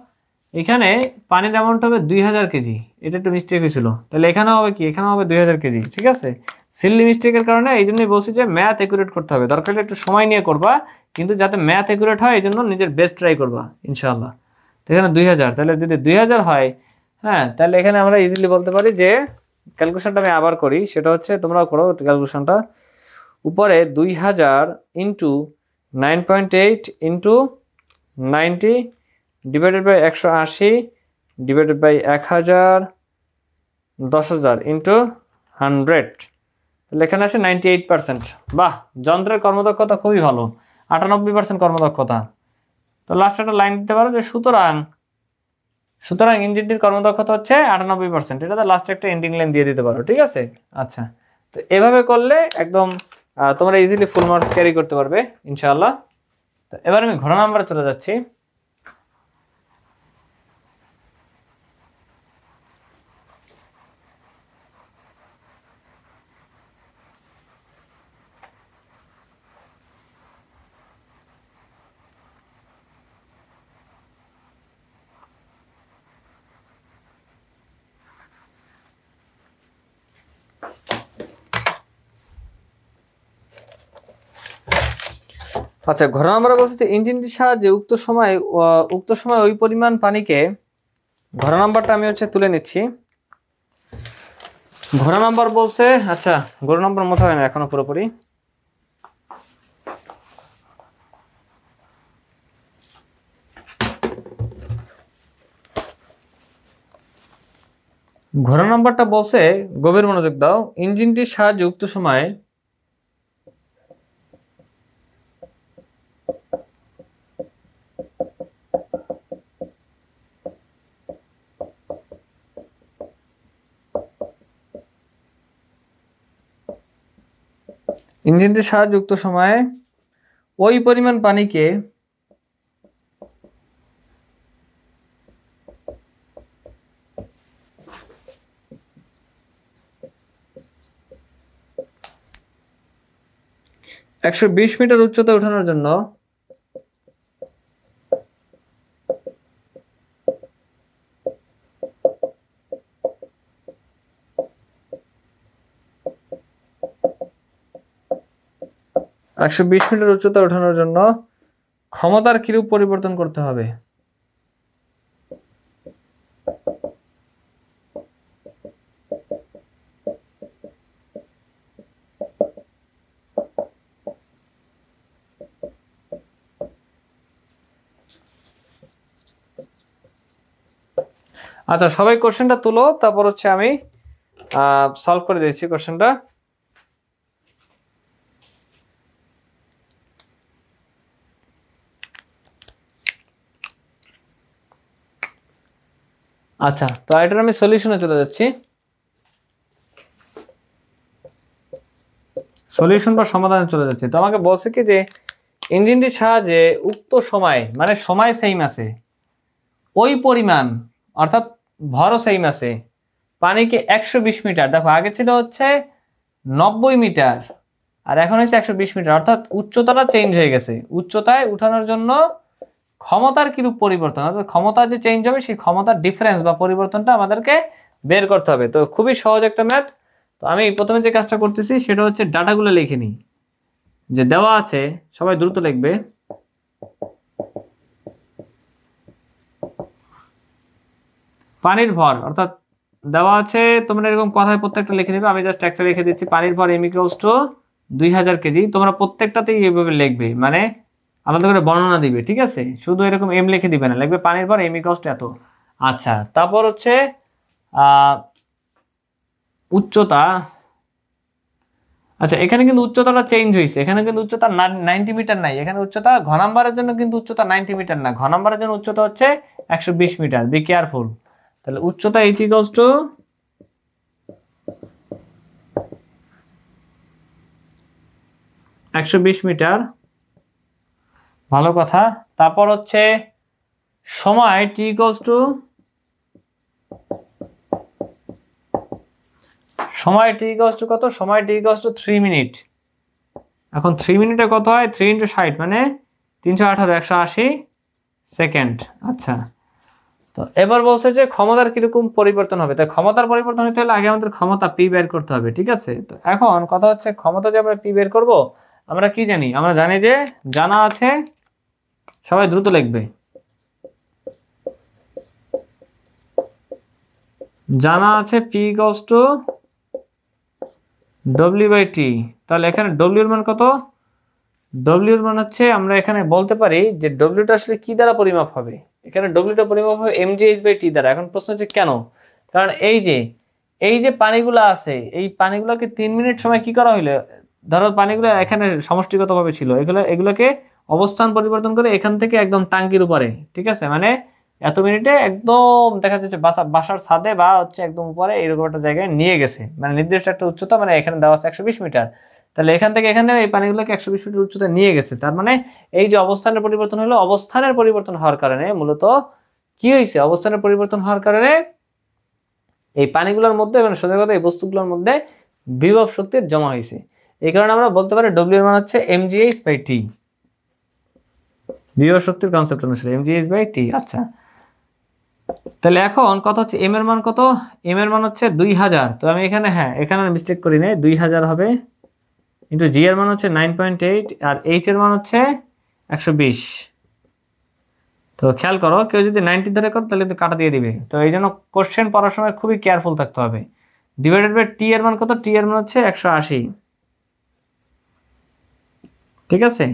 এখানে পানির অ্যামাউন্ট হবে 2000 কেজি, এটা একটু মিস্টেক হয়েছিল। তাহলে এখানে হবে কি, এখানে হবে 2000 কেজি, ঠিক আছে। সিলি মিস্টেকের কারণে এই জন্যই বলছি যে ম্যাথ অ্যাকুরেট করতে হবে, দরকার হলে একটু সময় নিয়ে করবা, কিন্তু যাতে ম্যাথ অ্যাকুরেট হয় এই জন্য নিজের বেস্ট ট্রাই করবা ইনশাআল্লাহ। তো এখানে 2000, তাহলে যদি 2000 হয়, হ্যাঁ তাহলে এখানে আমরা ইজিলি বলতে পারি যে ক্যালকুলেশনটা আমি আবার করি, সেটা হচ্ছে তোমরাও করো ক্যালকুলেশনটা। উপরে 2000 into 9.8 into 90 divided by 180 divided by 1000 10,000 into 100, তাহলে এখানে আসে 98%। বাহ, যন্ত্রের কর্মদক্ষতা খুবই ভালো, 98% কর্মদক্ষতা। তো লাস্ট একটা লাইন দিতে পারো যে সুতরাং ইঞ্জিনটির কর্মদক্ষতা হচ্ছে 98%, এটা লাস্টে একটা এন্ডিং লাইন দিয়ে দিতে পারো, ঠিক আছে। আচ্ছা, তো এভাবে করলে একদম তোমরা ইজিলি ফুল মার্কস ক্যারি করতে পারবে ইনশাআল্লাহ। তো এবার আমি ঘোড়া নাম্বারে চলে যাচ্ছি। আচ্ছা, ঘোড়া নাম্বারে বলছে যে ইঞ্জিনটির সাহায্যে উক্ত সময় ওই পরিমাণ পানিকে, ঘোড়া নাম্বারটা আমি তুলে নিচ্ছি। ঘোড়া নাম্বার বলছে, আচ্ছা ঘোড়া নাম্বার মোছা হয় না এখনো পুরোপুরি। ঘোড়া নাম্বারটা বলছে, গভীর মনোযোগ দাও, ইঞ্জিনটির সাহায্যে উক্ত সময়ে ওই পরিমাণ পানিকে 120 মিটার উচ্চতা ওঠানোর জন্য ক্ষমতার কিরূপ পরিবর্তন করতে হবে। আচ্ছা, সবাই কোশ্চেনটা তুলো, তারপর আমি সলভ করে দিচ্ছি কোশ্চেনটা। আচ্ছা, তো এটার আমি সলিউশনে চলে যাচ্ছি। সলিউশন বা সমাধানে চলে যাচ্ছি। তো আমাকে বলছে কি যে ইঞ্জিনটির সাহায্যে উক্ত সময়, মানে সময় সেম আছে, ওই পরিমাণ অর্থাৎ ভরও সেম আছে, পানিকে 120 মিটার, দেখো আগে ছিল 90 মিটার আর এখন হচ্ছে 120 মিটার, অর্থাৎ উচ্চতাটা চেঞ্জ হয়ে গেছে। উচ্চতায় উঠানোর জন্য ক্ষমতার কিরূপ পরিবর্তন, অর্থাৎ ক্ষমতা যে চেঞ্জ হবে সেই ক্ষমতার ডিফারেন্স বা পরিবর্তনটা আমাদেরকে বের করতে হবে। তো খুবই সহজ একটা ম্যাথ। তো আমি প্রথমে যে কাজটা করতেছি সেটা হচ্ছে ডাটাগুলো লিখে নিই, যে দেওয়া আছে, সবাই দ্রুত লিখবে। পানির ভর, অর্থাৎ দেওয়া আছে, তোমরা এরকম কথায় প্রত্যেকটা লিখে নেবে। আমি জাস্ট একটা লিখে দিচ্ছি, পানির ভর m = 2000 কেজি। তোমরা প্রত্যেকটাতেই এইভাবে লিখবে, মানে আলাদা করে বর্ণনা দিবে, ঠিক আছে? শুধু এরকম এম লিখে দিবে না, লিখবে পানির ভর m = এত। আচ্ছা, তারপর হচ্ছে উচ্চতা। আচ্ছা, এখানে কিন্তু উচ্চতাটা চেঞ্জ হয়েছে, এখানে কিন্তু উচ্চতা 90 মিটার নাই, এখানে উচ্চতা ঘ নাম্বারের জন্য কিন্তু উচ্চতা 90 মিটার না, ঘ নাম্বারের জন্য উচ্চতা হচ্ছে 120 মিটার। Be careful. তাহলে উচ্চতা h = 120 মিটার, ভালো কথা। তারপর হচ্ছে সময় t কত? সময় t = 3 মিনিট। এখন 3 মিনিটে কত হয়? 3 × 60 মানে 318, 180 সেকেন্ড। আচ্ছা, তো এবার বলছে যে ক্ষমতার কিরকম পরিবর্তন হবে। তাই ক্ষমতার পরিবর্তন হতে হলে আগে আমাদের ক্ষমতা পি বের করতে হবে, ঠিক আছে? তো এখন কথা হচ্ছে ক্ষমতা যে আমরা পি বের করব, আমরা কি জানি? আমরা জানি যে জানা আছে, সবাই দ্রুত লিখবে, জানা আছে পি = W/T। তাহলে এখানে W এর মান কত? W এর মান হচ্ছে, আমরা এখানে বলতে পারি যে ডব্লিউটা আসলে কি দ্বারা পরিমাপ হবে। এখানে ডব্লিউটা পরিমাপ হবে mgh/t দ্বারা। এখন প্রশ্ন হচ্ছে কেন? কারণ এই যে পানিগুলো আছে, এই পানিগুলোকে 3 মিনিট সময় কি করা হইলো, ধরো পানিগুলো এখানে সমষ্টিগতভাবে ছিল, এগুলোকে অবস্থান পরিবর্তন করে এখান থেকে একদম টাঙ্কির উপরে, ঠিক আছে, মানে এত মিনিটে একদম দেখা যাচ্ছে বাসার ছাদে বা হচ্ছে একদম উপরে এরকম একটা জায়গায় নিয়ে গেছে, মানে নির্দিষ্ট একটা উচ্চতা, মানে এখানে দেওয়া আছে 120 মিটার। তাহলে এখান থেকে এখানে এই পানিগুলোকে 120 মিটার উচ্চতা নিয়ে গেছে। তার মানে এই যে অবস্থানের পরিবর্তন হলো, অবস্থানের পরিবর্তন হওয়ার কারণে মূলত কি হয়েছে? অবস্থানের পরিবর্তন হওয়ার কারণে এই পানিগুলোর মধ্যে, মানে সোজা কথা এই বস্তুগুলোর মধ্যে বিভব শক্তির জমা হয়েছে। এই কারণে আমরা বলতে পারি ডব্লিউ এর মান হচ্ছে mgh/t, বিভব শক্তির কনসেপ্ট অনুসারে mgh/t। আচ্ছা, তাহলে এখন কথা হচ্ছে এম এর মান কত? এম এর মান হচ্ছে 2000। তো আমি এখানে, হ্যাঁ এখানে মিস্টেক করি নাই, 2000 হবে ইন্টু জি এর মান হচ্ছে 9.8 আর এইচ এর মান হচ্ছে 120। তো খেয়াল করো, কেউ যদি 90 ধরে করো তাহলে কিন্তু কাটা দিয়ে দিবে। তো এই জন্য কোশ্চেন পড়ার সময় খুবই কেয়ারফুল থাকতে হবে। ডিভাইডেড বাই টি এর মান কত? টি এর মান হচ্ছে 180, ঠিক আছে?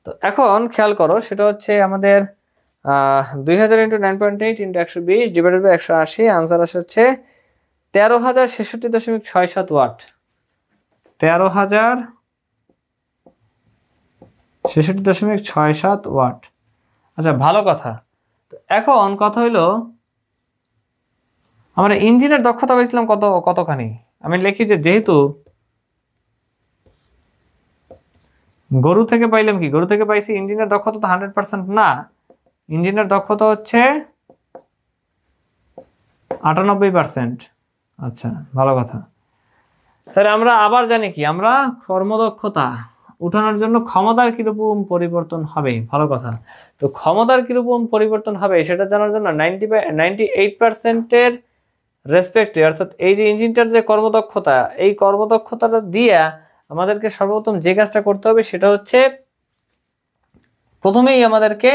তো এখন খেয়াল করো, সেটা হচ্ছে আমাদের 2000 × 9.8 × 120 ডিভাইডেড বাই 180, আনসার আসে হচ্ছে 13,066.67 ওয়াট। 13,066.67 ওয়াট। আচ্ছা, ভালো কথা। তো এখন কথা হইলো, আমরা ইঞ্জিনের দক্ষতা পাইছিলাম কতখানি। আমি লিখি যে যেহেতু গরু থেকে পাইলাম কি, গরু থেকে পাইছি, ইঞ্জিনের দক্ষতা তো 100% না, ইঞ্জিনের দক্ষতা হচ্ছে 98%। আচ্ছা, ভালো কথা। তাহলে আমরা আবার জানি কি, আমরা কর্মদক্ষতা উঠানোর জন্য ক্ষমতার কিরকম পরিবর্তন হবে, ভালো কথা। তো ক্ষমতার কিরকম পরিবর্তন হবে সেটা জানার জন্য 98%-এর রেসপেক্টে, অর্থাৎ এই যে ইঞ্জিনটার যে কর্মদক্ষতা, এই কর্মদক্ষতাটা দিয়ে আমাদেরকে সর্বপ্রথম যে কাজটা করতে হবে সেটা হচ্ছে প্রথমেই আমাদেরকে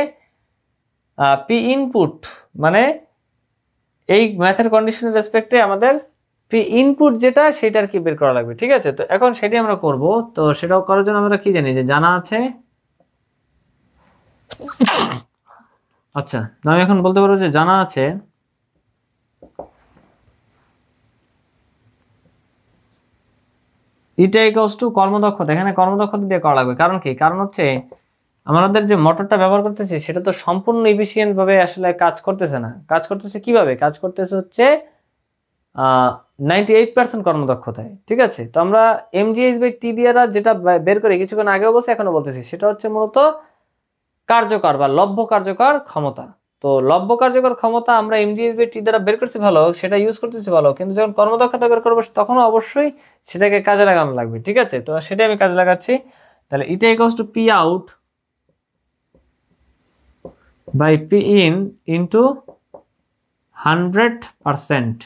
পি ইনপুট, মানে এই ম্যাথের কন্ডিশনের রেসপেক্টে আমাদের পি ইনপুট যেটা সেটা আর কি বের করা লাগবে, ঠিক আছে? তো এখন সেটাই আমরা করব। তো সেটাও করার জন্য আমরা কি জানি, যে জানা আছে, আচ্ছা আমি এখন বলতে পারবো যে জানা আছে এটা ইকুয়ালস টু কর্মদক্ষতা। এখানে কর্মদক্ষতা দিয়ে করা লাগবে, কারণ কি? কারণ হচ্ছে আমাদের যে মোটরটা ব্যবহার করতেছি সেটা তো সম্পূর্ণ এফিশিয়েন্ট ভাবে আসলে কাজ করতেছে না। কাজ করতেছে কিভাবে? কাজ করতেছে হচ্ছে 98% কর্মদক্ষতায়, ঠিক আছে? তো আমরা mgh/t দ্বারা যেটা বের করি, কিছুক্ষণ আগেও বলছি এখনো বলতেছি, সেটা হচ্ছে মূলত কার্যকর বা লভ্য কার্যকর ক্ষমতা। তো লব্য কার্যকর ক্ষমতা আমরা mgh/t দ্বারা বের করছি ভালো, সেটা ইউজ করতেছি ভালো, কিন্তু যখন কর্মদক্ষতা বের করবো তখনও অবশ্যই সেটাকে কাজে লাগানো লাগবে। ঠিক আছে, তো সেটাই আমি কাজে লাগাচ্ছি। তাহলে এটা equals to P out by P in into 100%।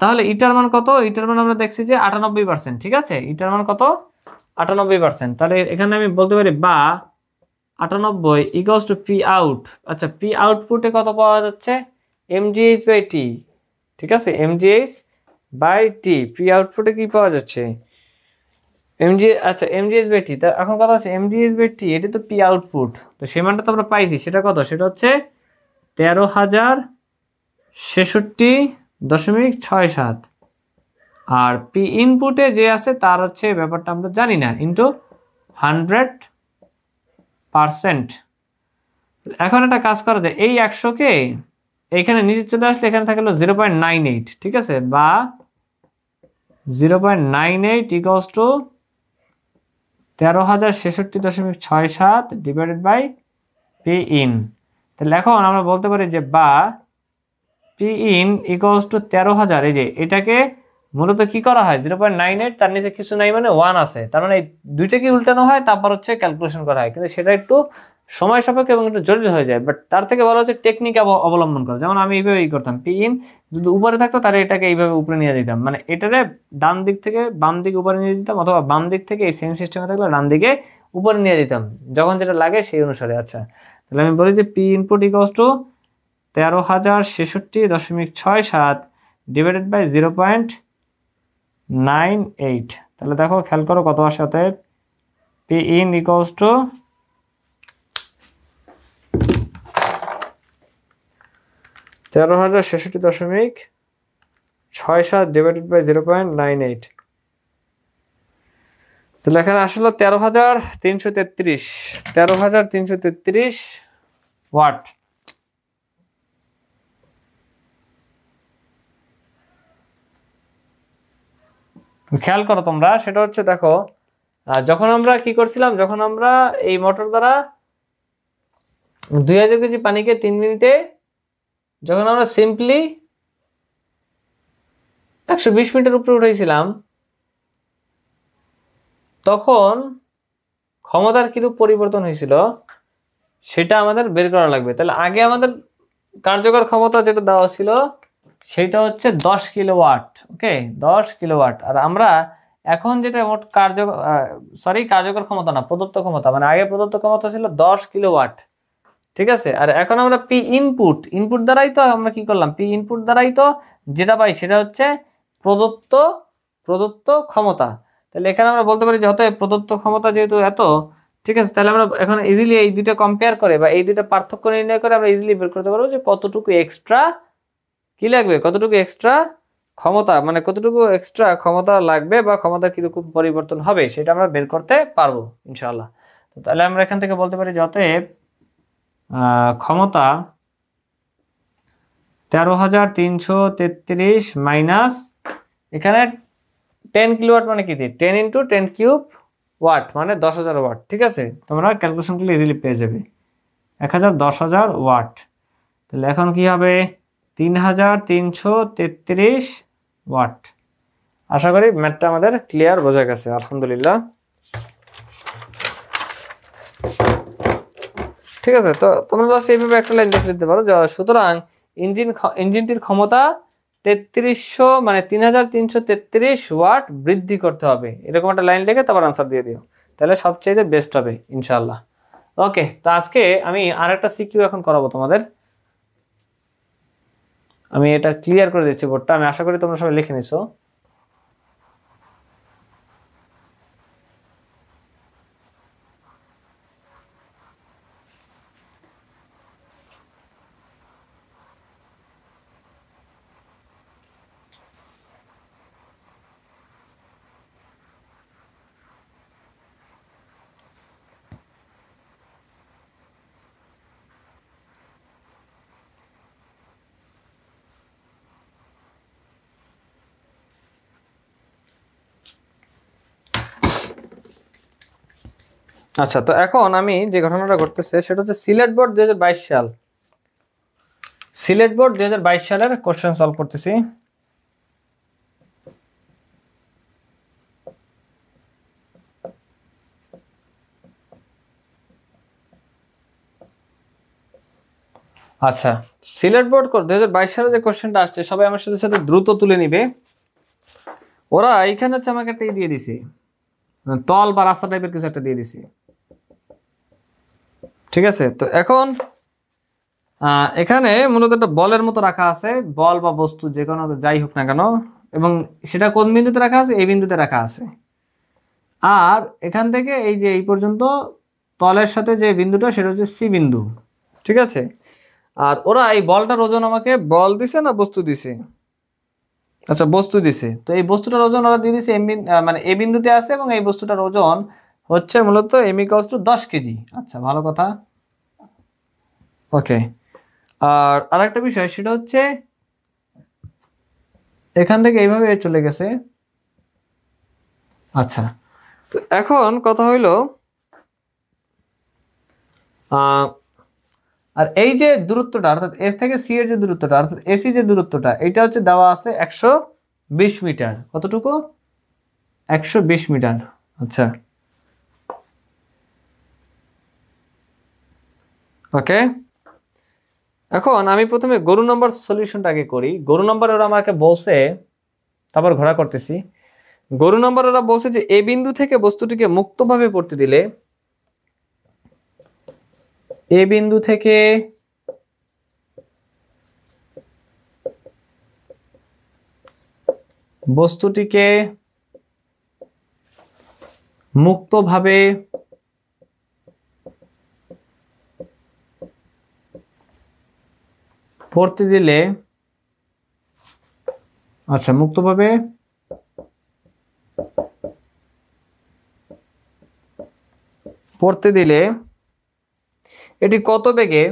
তাহলে ইটার মান কত? ইটার মান আমরা দেখছি যে 98%। ঠিক আছে, ইটার মান কত? 98%। তাহলে এখানে আমি বলতে পারি বা 98 ইকুয়ালস টু পি আউট। আচ্ছা, পি আউটপুটে কত পাওয়া যাচ্ছে? mgh/t। ঠিক আছে, mgh/t। পি আউটপুটে কি পাওয়া যাচ্ছে? আচ্ছা mgh/t। তা এখন কথা হচ্ছে mgh/t, এটা তো পি আউটপুট, তো সেই মানটা তো আমরা পাইছি। সেটা কত? সেটা হচ্ছে 13,066.67। আর পি ইনপুটে যে আছে তার হচ্ছে ব্যাপারটা আমরা জানি না, ইন্টু 100%। এখন একটা কাজ করা যায়, এই 100কে এইখানে নিচে চলে আসলে এখানে থাকলো 0.98। ঠিক আছে, বা 0.98 equals to 13,066.67 divided by P in. তাহলে এখন আমরা বলতে পারি যে বা পি ইন ইকুয়ালস টু 13,000। এই যে এটাকে মূলত কি করা হয়, 0.98 তার নিচে কিছু নাই মানে 1 আছে, তার মানে এই দুইটাকে উল্টানো হয়, তারপর হচ্ছে ক্যালকুলেশন করা হয়, কিন্তু সেটা একটু সময় সাপেক্ষ এবং একটু জরুরি হয়ে যায়। বাট তার থেকে বলা হচ্ছে টেকনিক অবলম্বন করা। যেমন আমি এইভাবেই করতাম, পি ইন যদি উপরে থাকতো তাহলে এটাকে এইভাবে উপরে নিয়ে দিতাম, মানে এটারে ডান দিক থেকে বাম দিকে উপরে নিয়ে দিতাম, অথবা বাম দিক থেকে এই সেম সিস্টেমে থাকলে ডান দিকে উপরে নিয়ে দিতাম, যখন যেটা লাগে সেই অনুসারে। আচ্ছা, তাহলে আমি বলি যে P input equals to 13,066.67 divided by 0.98। তাহলে দেখো, খেয়াল করো কত আসে। অতএব P in equals to 13,066.67 divided by 0.98। তাহলে এখানে আসলে 13,333 ওয়াট। খেয়াল করো তোমরা, সেটা হচ্ছে দেখো, যখন আমরা কি করছিলাম, যখন আমরা এই মোটর দ্বারা 2000 কেজি পানিকে 3 মিনিটে যখন আমরা সিম্পলি 120 মিটার উপরে উঠেছিলাম, তখন ক্ষমতার কিরূপ পরিবর্তন হয়েছিল সেটা আমাদের বের করা লাগবে। তাহলে আগে আমাদের কার্যকর ক্ষমতা যেটা দেওয়া ছিল সেটা হচ্ছে 10 কিলোওয়াট। ওকে, 10 কিলোওয়াট। আর আমরা এখন যেটা মোট কার্যকর ক্ষমতা না, প্রদত্ত ক্ষমতা, মানে আগে প্রদত্ত ক্ষমতা ছিল 10 কিলোওয়াট। ঠিক আছে, আর এখন আমরা পি ইনপুট দ্বারাই তো আমরা কি করলাম, পি ইনপুট দ্বারাই তো যেটা পাই সেটা হচ্ছে প্রদত্ত ক্ষমতা। তাহলে এখানে আমরা বলতে পারি যে হয়তো প্রদত্ত ক্ষমতা যেহেতু এত, ঠিক আছে, তাহলে আমরা এখন ইজিলি এই দুটো কম্পেয়ার করে বা এই দুটো পার্থক্য নির্ণয় করে আমরা ইজিলি বের করতে পারবো যে কতটুকু এক্সট্রা কি লাগবে, কতটুকু এক্সট্রা ক্ষমতা, মানে কতটুকু এক্সট্রা ক্ষমতা লাগবে বা ক্ষমতা কিরকম পরিবর্তন হবে সেটা আমরা বের করতে পারবো ইনশাআল্লাহ। তাহলে আমরা এখান থেকে বলতে পারি যে অতএব ক্ষমতা 13,333 মাইনাস এখানে 10 কিলোওয়াট মানে কি, 10 ইন্টু 10 কিউব ওয়াট মানে 10,000 ওয়াট। ঠিক আছে, তোমরা ক্যালকুলেশন করলে ইজিলি পেয়ে যাবে 10,000 ওয়াট। তাহলে এখন কি হবে, 3,333 ওয়াট। আশা করি ম্যাথটা আমাদের ক্লিয়ার বোঝা গেছে, আলহামদুলিল্লাহ। ঠিক আছে, তো তোমরা জাস্ট এইভাবে একটা লাইন লিখে দিতে পারো, সুতরাং ইঞ্জিনটির ক্ষমতা 3300 মানে 3,333 ওয়াট বৃদ্ধি করতে হবে, এরকম একটা লাইন লিখে তারপর আনসার দিয়ে দিও, তাহলে সবচেয়ে বেস্ট হবে ইনশাআল্লাহ। ওকে, তো আজকে আমি আরেকটা সিকিউ এখন করাবো তোমাদের। আমি এটা ক্লিয়ার করে দিচ্ছি বোর্ডটা, আমি আশা করি তোমরা সবাই লিখে নিছো। আচ্ছা, তো এখন আমি যে ঘটনাটা ঘটতেছে সেটা হচ্ছে সিলেট বোর্ড 2022 সাল। সিলেট বোর্ড 2022 সালের কোশ্চেন সলভ করতেছি। আচ্ছা, সিলেট বোর্ড 2022 সালে যে কোশ্চেনটা আসছে সবাই আমার সাথে সাথে দ্রুত তুলে নিবে। ওরা এইখানে হচ্ছে আমাকে একটা দিয়ে দিছে, তল বা রাস্তা টাইপের কিছু একটা দিয়ে দিছে, ঠিক আছে। তো এখন এখানে মূলত একটা বলের মতো রাখা আছে, বল বা বস্তু যে কোনো যাই হোক না কেন, এবং সেটা কোন বিন্দুতে রাখা আছে? এই বিন্দুতে রাখা আছে। আর এখান থেকে এই যে এই পর্যন্ত তলের সাথে যে বিন্দুটা সেটা হচ্ছে সি বিন্দু, ঠিক আছে। আর ওরা এই বলটার ওজন আমাকে বল দিছে না বস্তু দিছে? আচ্ছা, বস্তু দিছে। তো এই বস্তুটার ওজন ওরা দিয়ে দিছে মানে এ বিন্দুতে আছে, এবং এই বস্তুটার ওজন হচ্ছে মূলত m = 10 কেজি। আচ্ছা, ভালো কথা, ওকে। আর আরেকটা বিষয় সেটা হচ্ছে এখান থেকে এইভাবে চলে গেছে। আচ্ছা, তো এখন কথা হইলো আর এই যে দূরত্বটা অর্থাৎ এস থেকে সি এর যে দূরত্বটা অর্থাৎ এসি যে দূরত্বটা, এটা হচ্ছে দেওয়া আছে 120 মিটার। কতটুকু? 120 মিটার। আচ্ছা, ওকে। এখন আমি প্রথমে গরু নম্বর সলিউশনটা আগে করি। গরু নম্বর ওরা আমাকে বলছে, তারপর ঘোরা করতেছি। গরু নম্বর ওরা বলছে যে এ বিন্দু থেকে বস্তুটিকে মুক্তভাবে পড়তে দিলে, এ বিন্দু থেকে বস্তুটিকে মুক্তভাবে পড়তে দিলে, আচ্ছা, মুক্তভাবে পড়তে দিলে এটি কত বেগে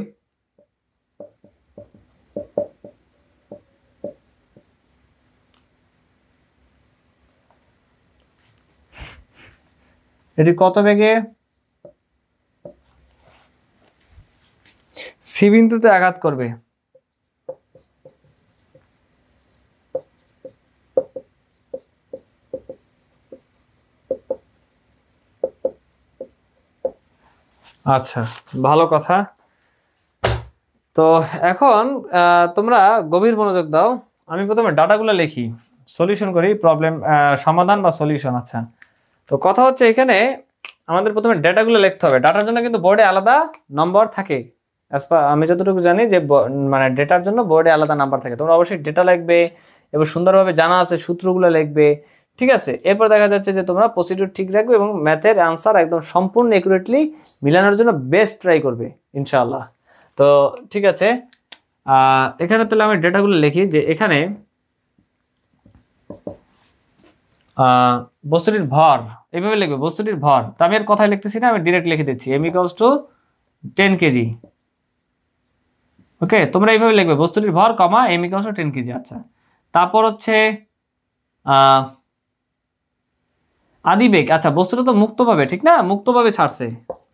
সি বিন্দুতে আঘাত করবে? আচ্ছা, ভালো কথা। তো এখন তোমরা গভীর মনোযোগ দাও। আমি প্রথমে ডাটাগুলো লিখি, সলিউশন করি, প্রবলেম সমাধান বা সলিউশন। আচ্ছা, তো কথা হচ্ছে এখানে আমাদের প্রথমে ডেটাগুলো লিখতে হবে। ডাটার জন্য কিন্তু বোর্ডে আলাদা নম্বর থাকে, আমি যতটুকু জানি যে মানে ডেটার জন্য বোর্ডে আলাদা নাম্বার থাকে। তোমরা অবশ্যই ডেটা লিখবে এবং সুন্দরভাবে জানা আছে সূত্রগুলো লিখবে, ঠিক আছে। এরপর দেখা যাচ্ছে যে তোমরা প্রসিডিউর ঠিক রাখবে এবং ম্যাথের অ্যান্সার একদম সম্পূর্ণ একুরেটলি মিলানোর জন্য বেস্ট ট্রাই করবে ইনশাআল্লাহ। তো ঠিক আছে, এখানে তাহলে আমি ডেটাগুলো লিখি যে এখানে বস্তুটির ভর এইভাবে লিখবে, বস্তুটির ভর। তা আমি এর কথায় লিখতেছি না, আমি ডিরেক্ট লিখে দিচ্ছি m = 10 কেজি। ওকে, তোমরা এইভাবে লিখবে বস্তুটির ভর কমা m = 10 কেজি। আচ্ছা, তারপর হচ্ছে আদিবেগ। আচ্ছা, বস্তুটা তো মুক্তভাবে, ঠিক না, মুক্তভাবে ছাড়ছে,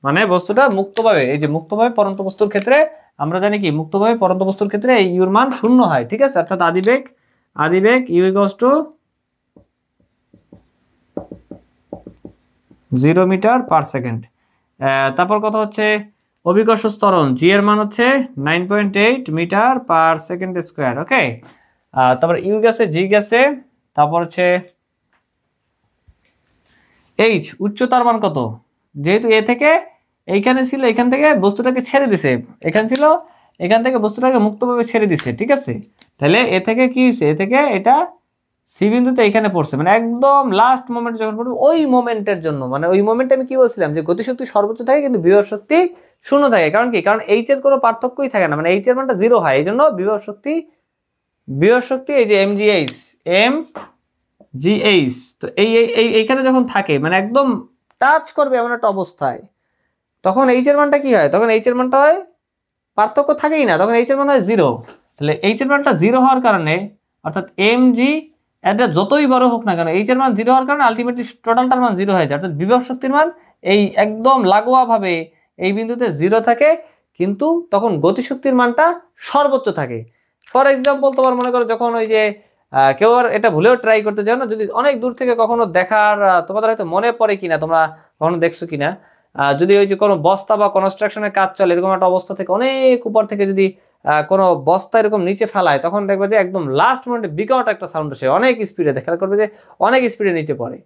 মানে বস্তুটা মুক্তভাবে, এই যে মুক্তভাবে পরন্ত বস্তুর ক্ষেত্রে আমরা জানি কি মুক্তভাবে পরন্ত বস্তুর ক্ষেত্রে এই ইউর মান 0 হয়, ঠিক আছে। অর্থাৎ আদিবেগ u = 0 মিটার পার সেকেন্ড। তারপর কথা হচ্ছে অভিকর্ষ ত্বরণ, জি এর মান হচ্ছে 9.8 মিটার পার সেকেন্ড স্কোয়ার। ওকে, তারপর ইউ গেছে, জি গেছে, তারপর হচ্ছে এইচ উচ্চতার মান কত? যেহেতু এ থেকে এইখানে ছিল, এখান থেকে বস্তুটাকে ছেড়ে দিছে, এখানে ছিল, এখান থেকে বস্তুটাকে মুক্তভাবে ছেড়ে দিছে, ঠিক আছে। তাহলে এ থেকে কি হয়েছে? এ থেকে এটা সি বিন্দুতে এখানে পড়ছে, মানে একদম লাস্ট মোমেন্ট যখন পড়বে ওই মোমেন্টের জন্য, মানে ওই মোমেন্টে আমি কি বলছিলাম যে গতিশক্তি সর্বোচ্চ থাকে কিন্তু বিভব শক্তি 0 থাকে। কারণ কি? কারণ এইচ এর কোনো পার্থক্যই থাকে না, মানে এইচ এর মানটা 0 হয়, এই জন্য বিভব শক্তি এই যে mgh, তো এইখানে যখন থাকে মানে একদম টাচ করবে এমন একটা অবস্থায়, তখন এইচ এর মানটা কি হয়? তখন এইচ এর মানটা হয়, পার্থক্য থাকেই না, তখন এইচ এর মান হয় 0। তাহলে এইচ এর মানটা 0 হওয়ার কারণে, অর্থাৎ mg এটা যতই বড় হোক না কেন, এইচ এর মান 0 হওয়ার কারণে আলটিমেটলি টোটালটার মান 0 হয়ে যায়। অর্থাৎ বিভব শক্তির মান এই একদম লাগোয়া ভাবে এই বিন্দুতে 0 থাকে, কিন্তু তখন গতিশক্তির মানটা সর্বোচ্চ থাকে। ফর এক্সাম্পল তোমার মনে করো যখন ওই যে কেউ আর এটা ভুলেও ট্রাই করতে চাও না, যদি অনেক দূর থেকে কখনো দেখার তোমাদের হয়তো মনে পড়ে কিনা, তোমরা কখনো দেখছো কিনা, যদি ওই যে কোনো বস্তা বা কনস্ট্রাকশনের কাজ চলে এরকম একটা অবস্থা থেকে অনেক উপর থেকে যদি কোনো বস্তা এরকম নিচে ফেলায়, তখন দেখবে যে একদম লাস্ট মোমেন্টে বিকট একটা সাউন্ড আসে, অনেক স্পিডে, দেখা করবে যে অনেক স্পিডে নিচে পড়ে।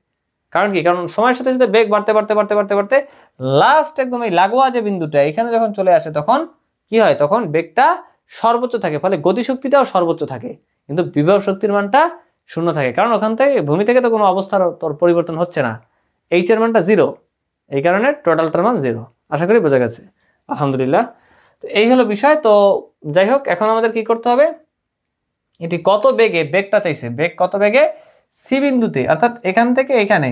কারণ কি? কারণ সময়ের সাথে সাথে বেগ বাড়তে বাড়তে বাড়তে বাড়তে বাড়তে লাস্ট একদম এই লাগোয়া যে বিন্দুটা এখানে যখন চলে আসে, তখন কি হয়? তখন বেগটা সর্বোচ্চ থাকে, ফলে গতিশক্তিটাও সর্বোচ্চ থাকে, কিন্তু বিভব শক্তির মানটা শূন্য থাকে। কারণ ওখান থেকে ভূমি থেকে তো কোনো অবস্থার তোর পরিবর্তন হচ্ছে না, এইচ এর মানটা জিরো, এই কারণে টোটালটার মান জিরো। আশা করি বোঝা গেছে, আলহামদুলিল্লাহ। তো এই হলো বিষয়। তো যাই হোক, এখন আমাদের কি করতে হবে, এটি কত বেগে বেগটা চাইছে, বেগ কত বেগে সি বিন্দুতে, অর্থাৎ এখান থেকে এখানে,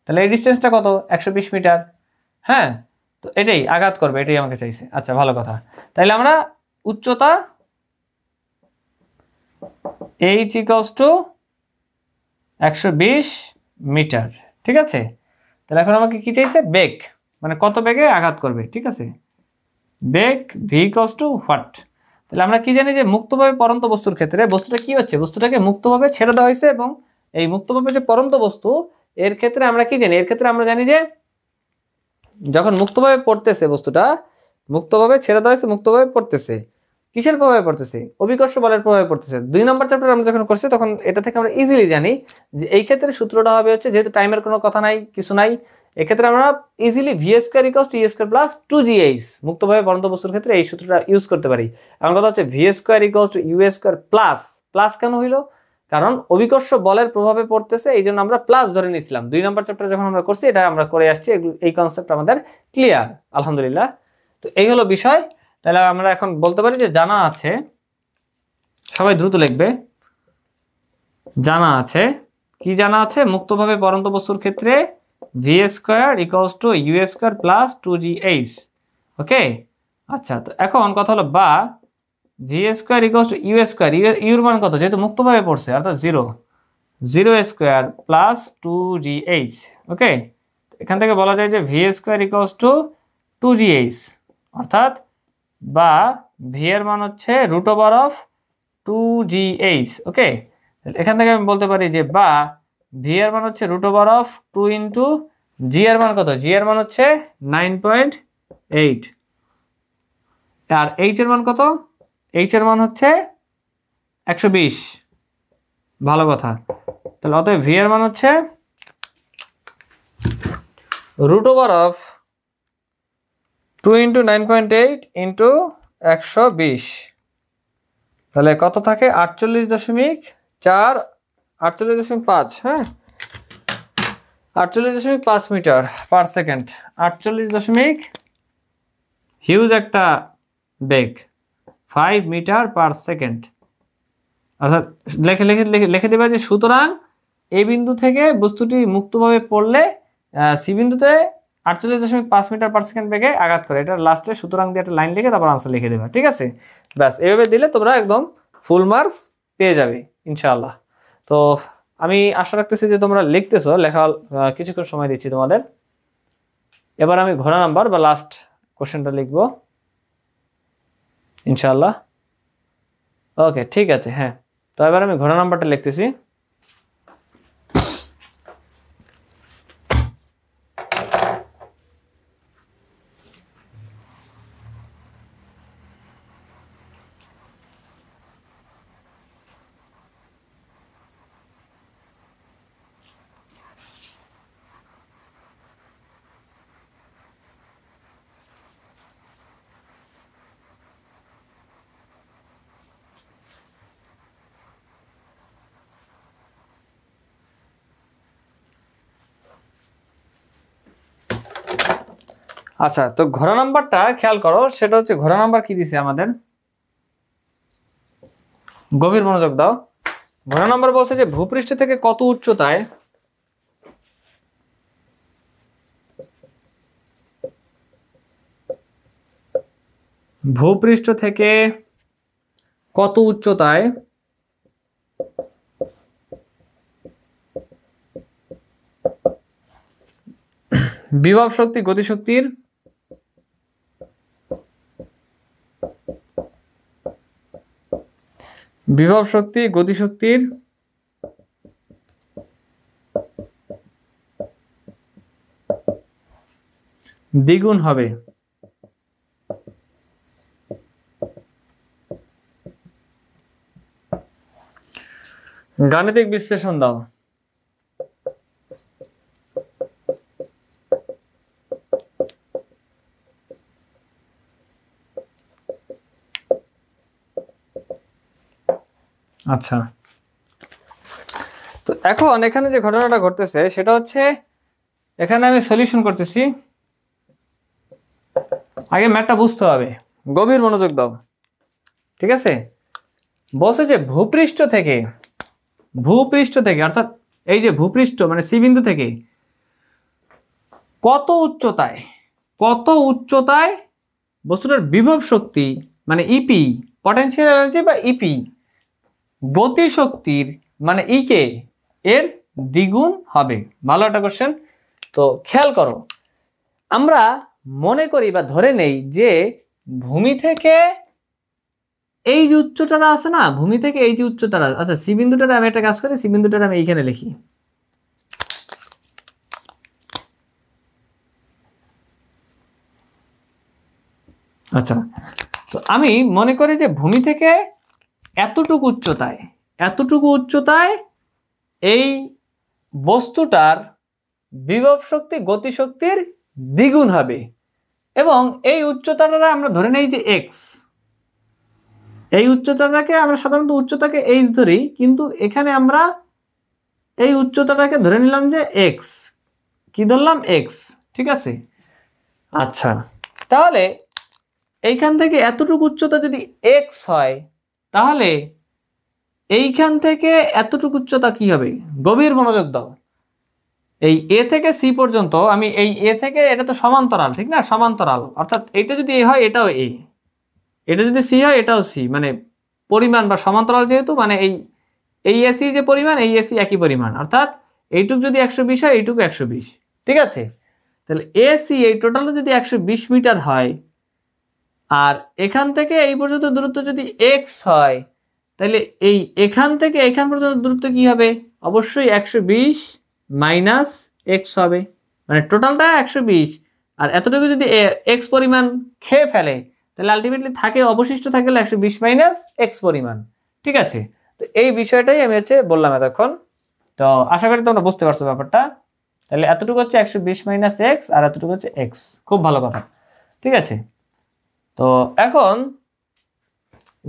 তাহলে এই ডিস্টেন্সটা কত? 120 মিটার। হ্যাঁ, তো এটাই আঘাত করবে, এটাই আমাকে চাইছে। আচ্ছা, ভালো কথা। তাহলে আমরা উচ্চতা h = 120 মিটার, ঠিক আছে। তাহলে এখন আমাকে কি চাইছে? বেগ, মানে কত বেগে আঘাত করবে, ঠিক আছে। বেগ v = হোয়াট? তাহলে আমরা কি জানি যে মুক্তভাবে পরন্ত বস্তুর ক্ষেত্রে বস্তুটা কি হচ্ছে, বস্তুটাকে মুক্তভাবে ছেড়ে দেওয়া হয়েছে, এবং এই মুক্তভাবে যে পরন্ত বস্তু এর ক্ষেত্রে আমরা কি জানি, এর ক্ষেত্রে আমরা জানি যে যখন মুক্তভাবে পড়তেছে বস্তুটা, মুক্তভাবে ছেড়ে দেওয়া হয়েছে, মুক্তভাবে পড়তেছে, কিসের প্রভাবে পড়তেছে? অভিকর্ষ বলের প্রভাবে পড়তেছে। 2 নম্বর চ্যাপ্টার আমরা যখন করছি তখন এটা থেকে আমরা ইজিলি জানি যে এই ক্ষেত্রে সূত্রটা হবে হচ্ছে, যেহেতু টাইমের কোনো কথা নাই, কিছু নাই, এক্ষেত্রে আমরা ইজিলি v² = e² + 2gh, মুক্তভাবে পরন্ত বস্তুর ক্ষেত্রে এই সূত্রটা ইউজ করতে পারি। আমার কথা হচ্ছে v² = u² প্লাস কেন হইলো? কারণ অভিকর্ষ বলের প্রভাবে পড়তেছে, এই জন্য আমরা প্লাস ধরে নিয়েছিলাম। 2 নম্বর চ্যাপ্টার যখন আমরা করছি এটা আমরা করে আসছি, এই কনসেপ্ট আমাদের ক্লিয়ার, আলহামদুলিল্লাহ। তো এই হলো বিষয়। তাহলে আমরা এখন বলতে পারি যে জানা আছে, সবাই দ্রুত লিখবে, জানা আছে, কি জানা আছে? মুক্তভাবে পরন্ত বস্তুর ক্ষেত্রে v² = u² + 2gh। ওকে, আচ্ছা। তো এখন কথা হলো, বা v² = u², ইউর মান কত? যেহেতু মুক্তভাবে পড়ছে, অর্থাৎ 0² + 2gh। ওকে, এখান থেকে বলা যায় যে v² = 2gh, অর্থাৎ বা v এর মান হচ্ছে √2gh। ওকে, এখান থেকে আমি বলতে পারি যে বা v এর মান হচ্ছে √2 * g এর মান কত? g এর মান হচ্ছে 9.8, আর h এর মান কত? h এর মান হচ্ছে 120। ভালো কথা। তাহলে অতএব v এর মান হচ্ছে √2 * 9.8 * 120, তাহলে কত থাকে? 48.4, 48.5, হ্যাঁ, 48.5 মিটার পার সেকেন্ড। 48 হিউজ একটা বেগ, 5 মিটার পার সেকেন্ড। অর্থাৎ লিখে দেবে যে সুতরাং এই বিন্দু থেকে বস্তুটি মুক্তভাবে পড়লে সি বিন্দুতে 48.5 মিটার পার সেকেন্ড বেগে আঘাত করে। এটা লাস্টে সুতরাং দিয়ে একটা লাইন লিখে তারপর আনসার লিখে দেবে, ঠিক আছে। ব্যাস, এভাবে দিলে তোমরা একদম ফুল মার্কস পেয়ে যাবে ইনশাআল্লাহ। তো আমি আশা রাখতেছি যে তোমরা লিখতেছো, লেখা কিছুক্ষণ সময় দিচ্ছি তোমাদের। এবার আমি ঘোড়া নাম্বার বা লাস্ট কোশ্চেনটা লিখবো ইনশাআল্লাহ। ওকে, ঠিক আছে। হ্যাঁ, তো এবার আমি ঘোড়া নাম্বারটা লিখতেছি। আচ্ছা, তো ঘোড়া নাম্বারটা খেয়াল করো, সেটা হচ্ছে ঘোড়া নাম্বার কি দিছে আমাদের, গভীর মনোযোগ দাও। ঘোড়া নাম্বার বলছে যে ভূপৃষ্ঠ থেকে কত উচ্চতায় ভূপৃষ্ঠ থেকে কত উচ্চতায় বিভব শক্তি গতিশক্তির বিভব শক্তি গতিশক্তির দ্বিগুণ হবে। গাণিতিক বিশ্লেষণ দাও। আচ্ছা, তো এখন এখানে যে ঘটনাটা ঘটতেছে সেটা হচ্ছে, এখানে আমি সলিউশন করতেছি। আগে ম্যাথটা বুঝতে হবে, গভীর মনোযোগ দাও, ঠিক আছে? বলছে যে ভূপৃষ্ঠ থেকে অর্থাৎ এই যে ভূপৃষ্ঠ মানে সি বিন্দু থেকে কত উচ্চতায় বস্তুটার বিভব শক্তি মানে ইপি, পটেনশিয়াল এনার্জি বা ইপি, গতিশক্তির মানে ইকে এর দ্বিগুণ হবে। ভালো একটা কোশ্চেন। তো খেয়াল করো, আমরা মনে করি বা ধরে নেই যে ভূমি থেকে এই যে উচ্চতাটা আছে না, ভূমি থেকে এই যে উচ্চতাটা, আচ্ছা সি বিন্দুটারে আমি একটা কাজ করি, সি বিন্দুটারে আমি এইখানে লিখি। আচ্ছা, তো আমি মনে করি যে ভূমি থেকে এতটুকু উচ্চতায় এই বস্তুটার বিভব শক্তি গতিশক্তির দ্বিগুণ হবে, এবং এই উচ্চতাটা আমরা ধরে নেই যে এক্স। এই উচ্চতাটাকে আমরা সাধারণত উচ্চতাকে এইচ ধরি, কিন্তু এখানে আমরা এই উচ্চতাটাকে ধরে নিলাম যে এক্স। কি ধরলাম? এক্স, ঠিক আছে? আচ্ছা, তাহলে এইখান থেকে এতটুকু উচ্চতা যদি এক্স হয়, তাহলে এইখান থেকে এতটুকু উচ্চতা কি হবে? গভীর মনোযোগ দাও। এই এ থেকে সি পর্যন্ত, আমি এই এ থেকে, এটা তো সমান্তরাল, ঠিক না? সমান্তরাল অর্থাৎ এটা যদি এ হয় এটাও এ, এটা যদি সি হয় এটাও সি, মানে পরিমাণ বা সমান্তরাল যেহেতু, মানে এই এসি যে পরিমাণ, এই এসি একই পরিমাণ, অর্থাৎ এইটুক যদি 120 হয় এইটুকু 120, ঠিক আছে? তাহলে এসি এই টোটালটা যদি 120 মিটার হয়, আর এখান থেকে এই পর্যন্ত দূরত্ব যদি এক্স হয়, তাহলে এই এখান থেকে এখান পর্যন্ত দূরত্ব কি হবে? অবশ্যই 120 মাইনাস এক্স হবে, মানে টোটালটা 120, আর এতটুকু যদি এক্স পরিমাণ খেয়ে ফেলে, তাহলে আলটিমেটলি থাকে, অবশিষ্ট থাকে 120 মাইনাস এক্স পরিমাণ, ঠিক আছে? তো এই বিষয়টাই আমি বললাম এতক্ষণ। তো আশা করি তোমরা বুঝতে পারছো ব্যাপারটা। তাহলে এতটুকু হচ্ছে 120 মাইনাস এক্স, আর এতটুকু হচ্ছে এক্স। খুব ভালো কথা, ঠিক আছে? তো এখন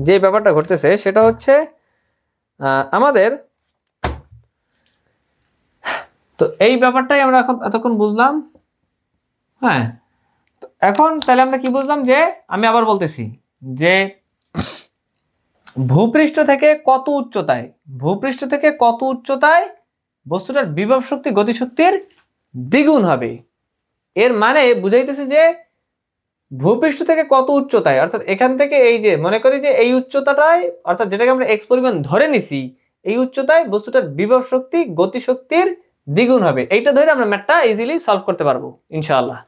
যে ব্যাপারটা ঘটতেছে সেটা হচ্ছে আমাদের, তো এই ব্যাপারটাই আমরা এখন এতক্ষণ বুঝলাম। হ্যাঁ, তো এখন তাহলে আমরা কি বুঝলাম? যে আমি আবার বলতেছি যে ভূপৃষ্ঠ থেকে কত উচ্চতায় বস্তুটার বিভব শক্তি গতিশক্তির দ্বিগুণ হবে। এর মানে বুঝাইতেছে যে ভূপৃষ্ঠ থেকে কত উচ্চতায়, অর্থাৎ এখান থেকে এই যে মনে করি যে এই উচ্চতাটায়, অর্থাৎ যেটাকে আমরা এক্স পরিমাণ ধরে নিছি, এই উচ্চতায় বস্তুটার বিভব শক্তি গতিশক্তির দ্বিগুণ হবে। এইটা ধরে আমরা ম্যাথটা ইজিলি সলভ করতে পারবো ইনশাআল্লাহ।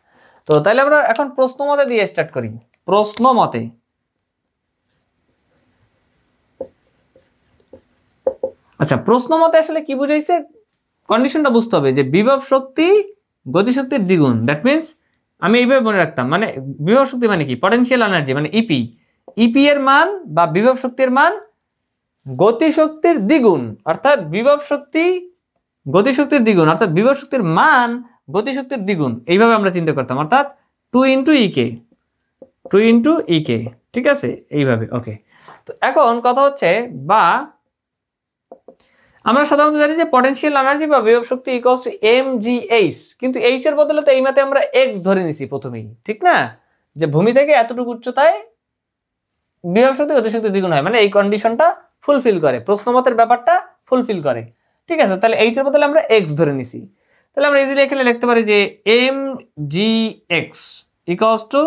তো তাহলে আমরা এখন প্রশ্ন মতে দিয়ে স্টার্ট করি। প্রশ্ন মতে, আচ্ছা প্রশ্ন মতে আসলে কি বুঝাইছে, কন্ডিশনটা বুঝতে হবে যে বিভব শক্তি গতিশক্তির দ্বিগুণ। দ্যাট মিনস আমি এইভাবে মনে রাখতাম, মানে বিভব শক্তি মানে কি? পটেনশিয়াল এনার্জি মানে ইপি। ইপি এর মান বা বিভব শক্তির মান গতিশক্তির দ্বিগুণ, অর্থাৎ বিভব শক্তি গতিশক্তির দ্বিগুণ, অর্থাৎ বিভব শক্তির মান গতিশক্তির দ্বিগুণ। এইভাবে আমরা চিন্তা করতাম, অর্থাৎ 2 ইন্টু ইকে, ঠিক আছে? এইভাবে। ওকে, তো এখন কথা হচ্ছে, বা আমরা সাধারণত জানি যে পটেনশিয়াল এনার্জি বা বিভব শক্তি ইকুয়ালস টু mgh, কিন্তু এইচ এর বদলে তো এই মাতে আমরা এক্স ধরে নিছি প্রথমেই, ঠিক না? যে ভূমি থেকে এতটুকু উচ্চতায় বিভব শক্তি গতিশক্তি দ্বিগুণ হয়, মানে এই কন্ডিশনটা ফুলফিল করে, প্রশ্নমতের ব্যাপারটা ফুলফিল করে, ঠিক আছে? তাহলে এইচ এর বদলে আমরা এক্স ধরে নিছি। তাহলে আমরা ইজিলি এখানে লিখতে পারি যে mgx ইকুয়ালস টু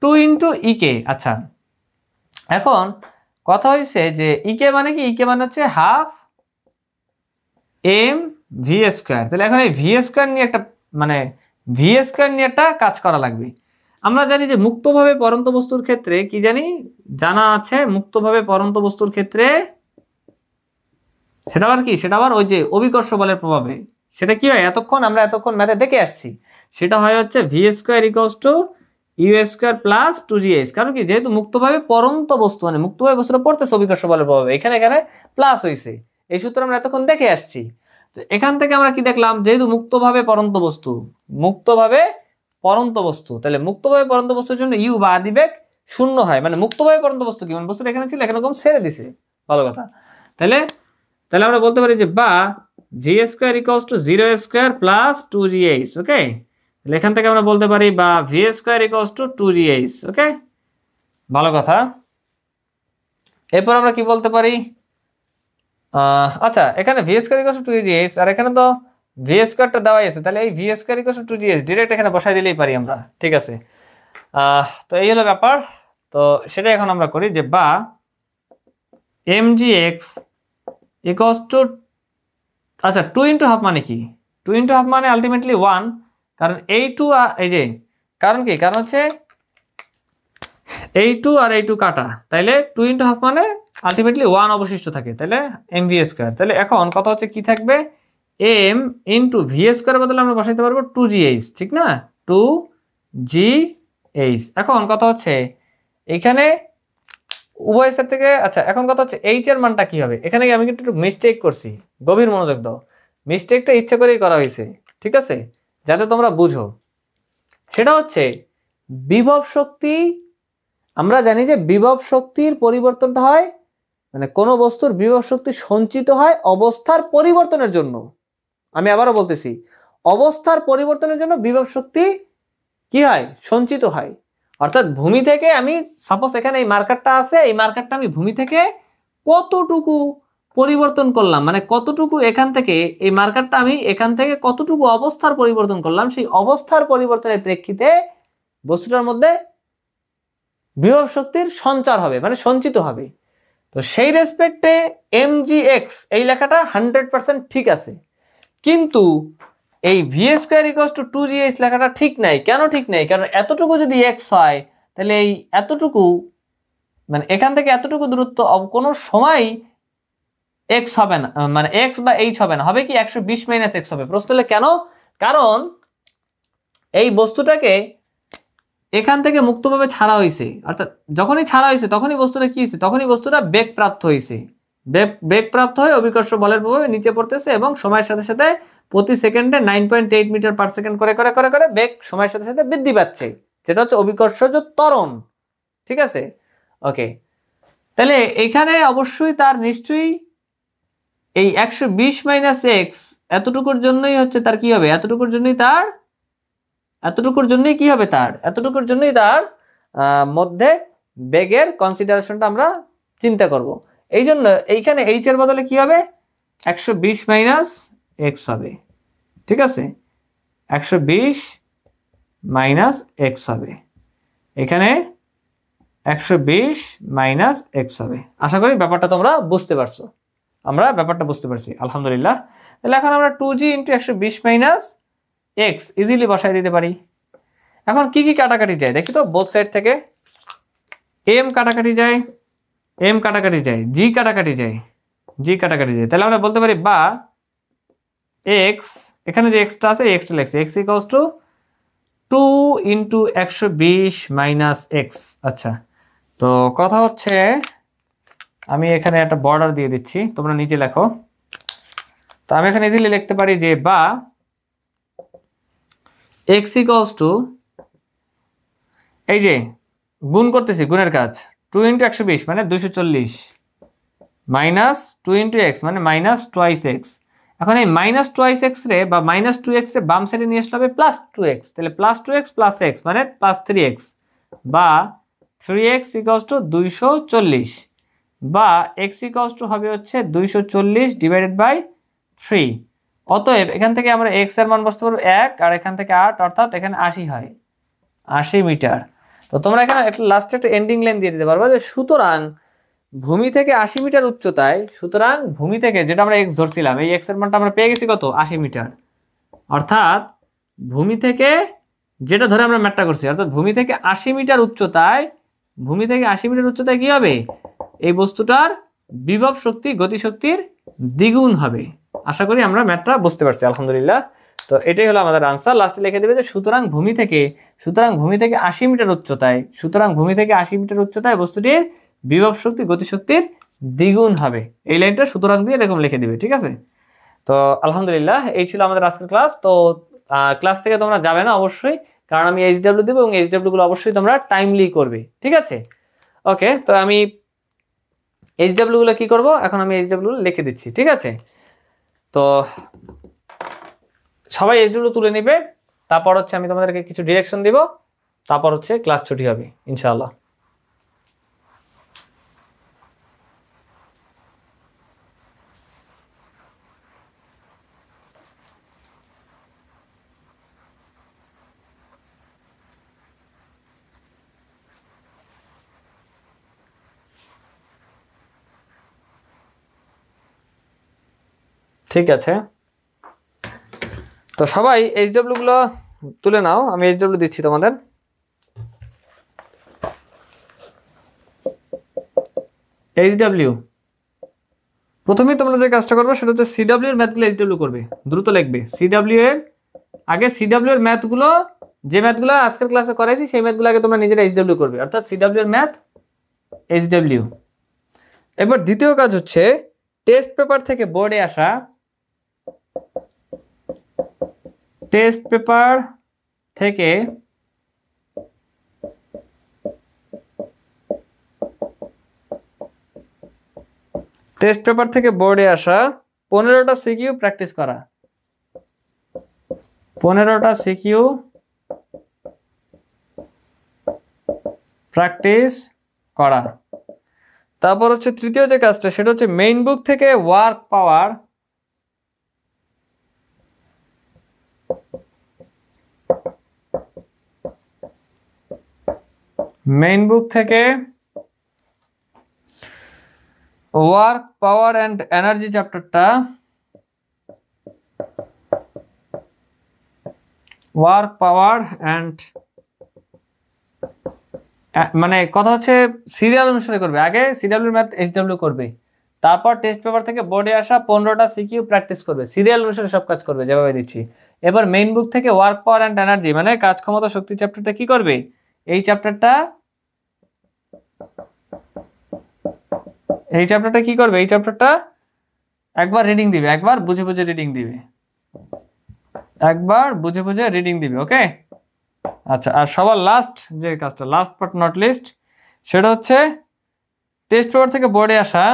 2 ইন্টু ইকে। আচ্ছা, এখন কথা হয়েছে যে ইকে মানে কি? ইকে মানে হচ্ছে হাফ এম ভি স্কোয়ার। তাহলে এখন এই ভি স্কোয়ার নিয়ে একটা, মানে ভি স্কোয়ার নিয়ে একটা কাজ করা লাগবে। আমরা জানি যে মুক্তভাবে পড়ন্ত বস্তুর ক্ষেত্রে কি জানি, জানা আছে মুক্তভাবে পড়ন্ত বস্তুর ক্ষেত্রে সেটা আবার কি, সেটা আবার ওই যে অভিকর্ষ বলের প্রভাবে সেটা কি হয়, আমরা এতক্ষণ ম্যাথে দেখে আসছি, সেটা হয় হচ্ছে v square equals to u square plus 2gh। কারণ কি, যেহেতু মুক্তভাবে পড়ন্ত বস্তু মানে মুক্তভাবে বস্তুটা পড়তেছে অভিকর্ষ বলের প্রভাবে, এখানে প্লাস হয়েছে, এই সূত্র আমরা এতক্ষণ দেখে আসছি। তো এখান থেকে আমরা কি দেখলাম, যেহেতু মুক্তভাবে পড়ন্ত বস্তু, তাহলে মুক্তভাবে পড়ন্ত বস্তুর জন্য ইউ বা আদিবেগ শূন্য হয়, মানে মুক্তভাবে পড়ন্ত বস্তু কি, মানে বস্তুটা এখানে ছিল এখানে কম ছেড়ে দিছে, ভালো কথা। তাহলে আমরা বলতে পারি যে বা V square equals two 0 square plus 2gh। ওকে, তাহলে এখান থেকে আমরা বলতে পারি বা V square equals two 2gh। ওকে, ভালো কথা। এরপর আমরা কি বলতে পারি, আচ্ছা এখানে V square equals two 2gh আর এখানে তো ভি স্কোয়ারটা দেওয়াই আছে, তাহলে এই V square equals two 2gh direct এখানে বসাই দিলেই পারি আমরা, ঠিক আছে। তো এই হলো ব্যাপার। তো সেটাই এখন আমরা করি যে বা mgx ইকুয়ালস টু, আচ্ছা 2 ইন্টু হাফ মানে কি, 2 ইন্টু হাফ মানে আলটিমেটলি 1, কারণ এই 2 এই যে, কারণ কি, কারণ হচ্ছে এই 2 আর এই 2 কাটা, তাইলে 2 ইন্টু হাফ মানে আলটিমেটলি 1 অবশিষ্ট থাকে, তাহলে এম ভি স্কোয়ার। তাহলে এখন কথা হচ্ছে কি থাকবে, এম ইন্টু ভি স্কোয়ারের বদলে আমরা বসাইতে পারবো 2gh, ঠিক না, 2gh। এখন কথা হচ্ছে এখানে উভয় সাইড থেকে, আচ্ছা এখন কথা হচ্ছে এইচ এর মানটা কি হবে, এখানে আমি কিন্তু একটু মিস্টেক করছি, গভীর মনোযোগ দাও, মিস্টেকটা ইচ্ছা করেই করা হয়েছে, ঠিক আছে, যাতে তোমরা বুঝো। সেটা হচ্ছে বিভব শক্তি, আমরা জানি যে বিভব শক্তির পরিবর্তনটা হয়, মানে কোনো বস্তুর বিভব শক্তি সঞ্চিত হয় অবস্থার পরিবর্তনের জন্য। আমি আবারও বলতেছি, অবস্থার পরিবর্তনের জন্য বিভব শক্তি কি হয়, সঞ্চিত হয়। অর্থাৎ ভূমি থেকে আমি সাপোজ এখানে এই মার্কারটা আছে, এই মার্কারটা আমি ভূমি থেকে কতটুকু পরিবর্তন করলাম, মানে কতটুকু এখান থেকে এই মার্কারটা আমি এখান থেকে কতটুকু অবস্থার পরিবর্তন করলাম, সেই অবস্থার পরিবর্তনের প্রেক্ষিতে বস্তুটার মধ্যে বিভব শক্তির সঞ্চার হবে, মানে সঞ্চিত হবে। তো সেই রেসপেক্টে mgx এই লেখাটা 100% ঠিক আছে, কিন্তু এই V square equals two 2gh লেখাটা ঠিক নাই। কেন ঠিক নাই, কারণ এতটুকু যদি x হয় তাহলে এই এতটুকু, মানে এখান থেকে এতটুকু দূরত্ব কোনো সময় x হবে না, মানে x বা h হবে না, হবে কি 120 মাইনাস x হবে। প্রশ্ন হলে কেন, কারণ এই বস্তুটাকে এখান থেকে মুক্তভাবে ছাড়া হয়েছে, অর্থাৎ যখনই ছাড়া হয়েছে তখনই বস্তুটা কি হয়েছে, তখনই বস্তুটা বেগ প্রাপ্ত হয়েছে, বেগ প্রাপ্ত হয়ে অভিকর্ষ বলের প্রভাবে নিচে পড়তেছে এবং সময়ের সাথে সাথে প্রতি সেকেন্ডে 9.8 মিটার পার সেকেন্ড করে করে করে করে বেগ সময়ের সাথে সাথে বৃদ্ধি পাচ্ছে, যেটা হচ্ছে অভিকর্ষজ ত্বরণ, ঠিক আছে। ওকে, তাহলে এখানে অবশ্যই তার নিশ্চয়ই এই 120 মাইনাস এক্স এতটুকুর জন্যই হচ্ছে তার কি হবে, এতটুকুর জন্যই তার মধ্যে বেগের কনসিডারেশনটা আমরা চিন্তা করব। এই জন্য এইখানে এইচ এর বদলে কি হবে, 120 মাইনাস এক্স হবে, ঠিক আছে, 120 মাইনাস এক্স হবে, এখানে 120 মাইনাস এক্স হবে। আশা করি ব্যাপারটা তোমরা বুঝতে পারছো, আমরা ব্যাপারটা বুঝতে পারছি, আলহামদুলিল্লাহ। তাহলে এখন আমরা 2g into 120 minus x easily বসাই দিতে পারি। এখন কি কি কাটাকাটি যায় দেখি তো, বোথ সাইড থেকে এম কাটাকাটি যায়, জি কাটাকাটি যায়, তাহলে আমরা বলতে পারি বা এক্স, এখানে যে এক্সটা আছে এক্সটা লিখছি, x equals to 2 into 120 minus x. আচ্ছা, তো কথা হচ্ছে আমি এখানে একটা বর্ডার দিয়ে দিচ্ছি, তোমরা নিচে লেখো। তো আমি এখানে ইজিলি লিখতে পারি যে বা এক্স ইকুয়ালস টু, এই যে গুণ করতেছি, গুণের কাজ, 2 ইন্টু 120 মানে 240 মাইনাস 2 ইন্টু এক্স মানে মাইনাস টোয়াইস এক্স। এখন এই মাইনাস টোয়াইস এক্স রে বা মাইনাস 2x রে বাম সাইডে নিয়ে আসলে হবে প্লাস 2x, তাহলে প্লাস 2x প্লাস এক্স মানে প্লাস 3x, বা 3x ইকুয়ালস টু 240, বা x ইকুয়ালস টু হবে হচ্ছে 240 ডিভাইডেড বাই 3। অতএব এখান থেকে আমরা x এর মান বসতে পারবো 1 আর এখান থেকে 8, অর্থাৎ এখানে 80 হয়, 80 মিটার। তো তোমরা এখানে একটা লাস্টে একটা এন্ডিং লাইন দিয়ে দিতে পারবে যে সুতরাং ভূমি থেকে 80 মিটার উচ্চতায়, সুতরাং ভূমি থেকে যেটা আমরা x ধরছিলাম এই x এর মানটা আমরা পেয়ে গেছি কত, 80 মিটার। অর্থাৎ ভূমি থেকে যেটা ধরে আমরা ম্যাথটা করছি, অর্থাৎ ভূমি থেকে 80 মিটার উচ্চতায়, ভূমি থেকে 80 মিটার উচ্চতায় কি হবে, এই বস্তুটার বিভব শক্তি গতিশক্তির দ্বিগুণ হবে। আশা করি আমরা ম্যাথটা বুঝতে পারছি, আলহামদুলিল্লাহ। তো এটাই হলো আমাদের আনসার। লাস্টে লিখে দেবে যে সুতরাং ভূমি থেকে 80 মিটার উচ্চতায়, সুতরাং ভূমি থেকে 80 মিটার উচ্চতায় বস্তুটির বিভব শক্তি গতিশক্তির দ্বিগুণ হবে। এই লাইনটা সুতরাং দিয়ে এরকম লিখে দিবে, ঠিক আছে? তো আলহামদুলিল্লাহ, এই ছিল আমাদের আজকের ক্লাস। তো ক্লাস থেকে তোমরা যাবে না অবশ্যই, কারণ আমি এইচডব্লিউ দেবো এবং এইচডব্লিউ গুলো অবশ্যই তোমরা টাইমলি করবে, ঠিক আছে? ওকে, তো আমি এইচডব্লিউ গুলো কি করব, এখন আমি এইচডব্লিউ লিখে দিচ্ছি, ঠিক আছে? তো সবাই এইচডব্লিউ তুলে নিবে, তারপর হচ্ছে আমি তোমাদেরকে কিছু ডিরেকশন দিব, তারপর হচ্ছে ক্লাস ছুটি হবে ইনশাআল্লাহ। ঠিক আছে, তো সবাই এইচডব্লিউ গুলো তুলে নাও, আমি এইচডব্লিউ দিচ্ছি তোমাদের। এইচডব্লিউ প্রথমেই তোমরা যে কাজটা করবে সেটা হচ্ছে সিডব্লিউ এর ম্যাথগুলো এইচডব্লিউ করবে, দ্রুত লিখবে। সিডব্লিউ এর আগে সিডব্লিউ এর ম্যাথগুলো, যে ম্যাথগুলো আজকের ক্লাসে করাইছি সেই ম্যাথগুলো আগে তোমরা নিজেরা এইচডব্লিউ করবে, অর্থাৎ সিডব্লিউ এর ম্যাথ এইচডব্লিউ। এবার দ্বিতীয় কাজ হচ্ছে টেস্ট পেপার থেকে বোর্ডে আসা, টেস্ট পেপার থেকে বোর্ডে আসা 15টা সিকিউ প্র্যাকটিস করা, 15টা সিকিউ প্র্যাকটিস করা। তারপর হচ্ছে তৃতীয় যে কাজটা সেটা হচ্ছে মেইন বুক থেকে ওয়ার্ক পাওয়ার, মেইন বুক থেকে ওয়ার্ক পাওয়ার অ্যান্ড এনার্জি চ্যাপ্টারটা, ওয়ার্ক পাওয়ার অ্যান্ড, মানে কথা হচ্ছে সিরিয়াল অনুসারে করবে, আগে সিডব্লিউ ম্যাথ এইচডব্লিউ করবে, তারপর টেস্ট পেপার থেকে বোর্ডে আসা 15টা সিকিউ প্র্যাকটিস করবে, সিরিয়াল অনুসারে সব কাজ করবে যেভাবে দিচ্ছি। এবার মেইন বুক থেকে ওয়ার্ক পাওয়ার অ্যান্ড এনার্জি মানে কাজ ক্ষমতা শক্তি চ্যাপ্টারটা কি করবে, এই চ্যাপ্টারটা কি করবে, এই চ্যাপ্টারটা একবার রিডিং দিবে, একবার বুঝে বুঝে রিডিং দিবে, একবার বুঝে বুঝে রিডিং দিবে। ওকে, আচ্ছা। আর সবার লাস্ট যে কাজটা, লাস্ট বাট নট লিস্ট, সেটা হচ্ছে টেস্ট পেপার থেকে বোর্ডে আসা,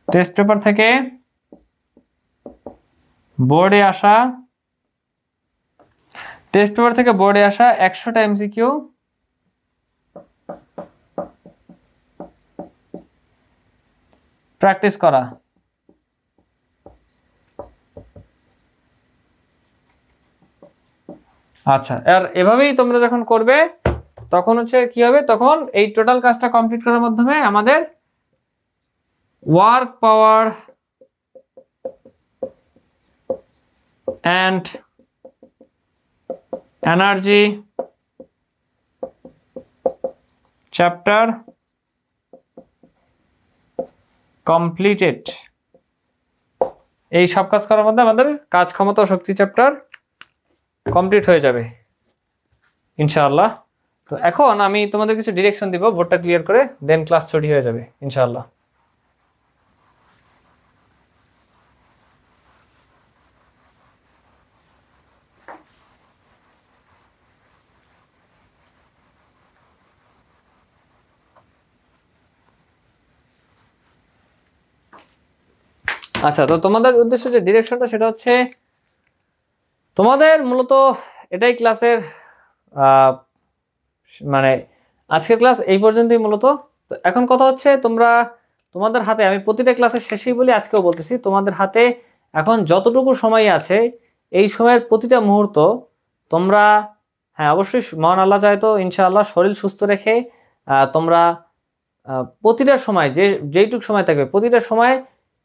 টেস্ট পেপার থেকে বোর্ডে আসা, টেস্ট পেপার থেকে বোর্ডে আসা 100টা এমসিকিউ প্র্যাকটিস করা। আচ্ছা, আর এভাবেই তোমরা যখন করবে তখন হচ্ছে কি হবে, তখন এই টোটাল কাজটা কমপ্লিট করার মাধ্যমে আমাদের work power and energy chapter completed. এই সব কাজ করার মধ্যে আমাদের কাজ ক্ষমতা ও শক্তি চ্যাপ্টার কমপ্লিট হয়ে যাবে ইনশাআল্লাহ। তো এখন আমি তোমাদের কিছু ডিরেকশন দিব, বোর্ডটা ক্লিয়ার করে, দেন ক্লাস ছুটি হয়ে যাবে ইনশাআল্লাহ। আচ্ছা, তো তোমাদের উদ্দেশ্য যে ডিরেকশনটা সেটা হচ্ছে তোমাদের মূলত এটাই ক্লাসের মানে আজকের ক্লাস এই পর্যন্তই মূলত। তো এখন কথা হচ্ছে তোমাদের হাতে, আমি প্রতিটা ক্লাসের শেষেই বলি, আজকেও বলতেছি, তোমাদের হাতে এখন যতটুকু সময় আছে এই সময়ের প্রতিটা মুহূর্ত তোমরা, হ্যাঁ অবশ্যই মহান আল্লাহ চায় তো ইনশাআল্লাহ শরীর সুস্থ রেখে তোমরা প্রতিটা সময় যেইটুকু সময় থাকবে প্রতিটা সময়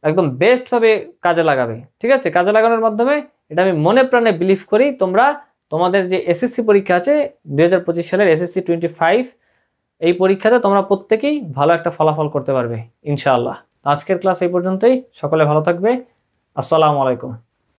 একদম বেস্টভাবে কাজে লাগাবে। ঠিক আছে, কাজে লাগানোর মাধ্যমে এটা আমি মনে প্রাণে বিলিভ করি তোমরা তোমাদের যে এসএসসি পরীক্ষা আছে 2025 সালের SSC 25, এই পরীক্ষাতে তোমরা প্রত্যেকেই ভালো একটা ফলাফল করতে পারবে ইনশাআল্লাহ। আজকের ক্লাস এই পর্যন্তই। সকলে ভালো থাকবে। আসসালামু আলাইকুম।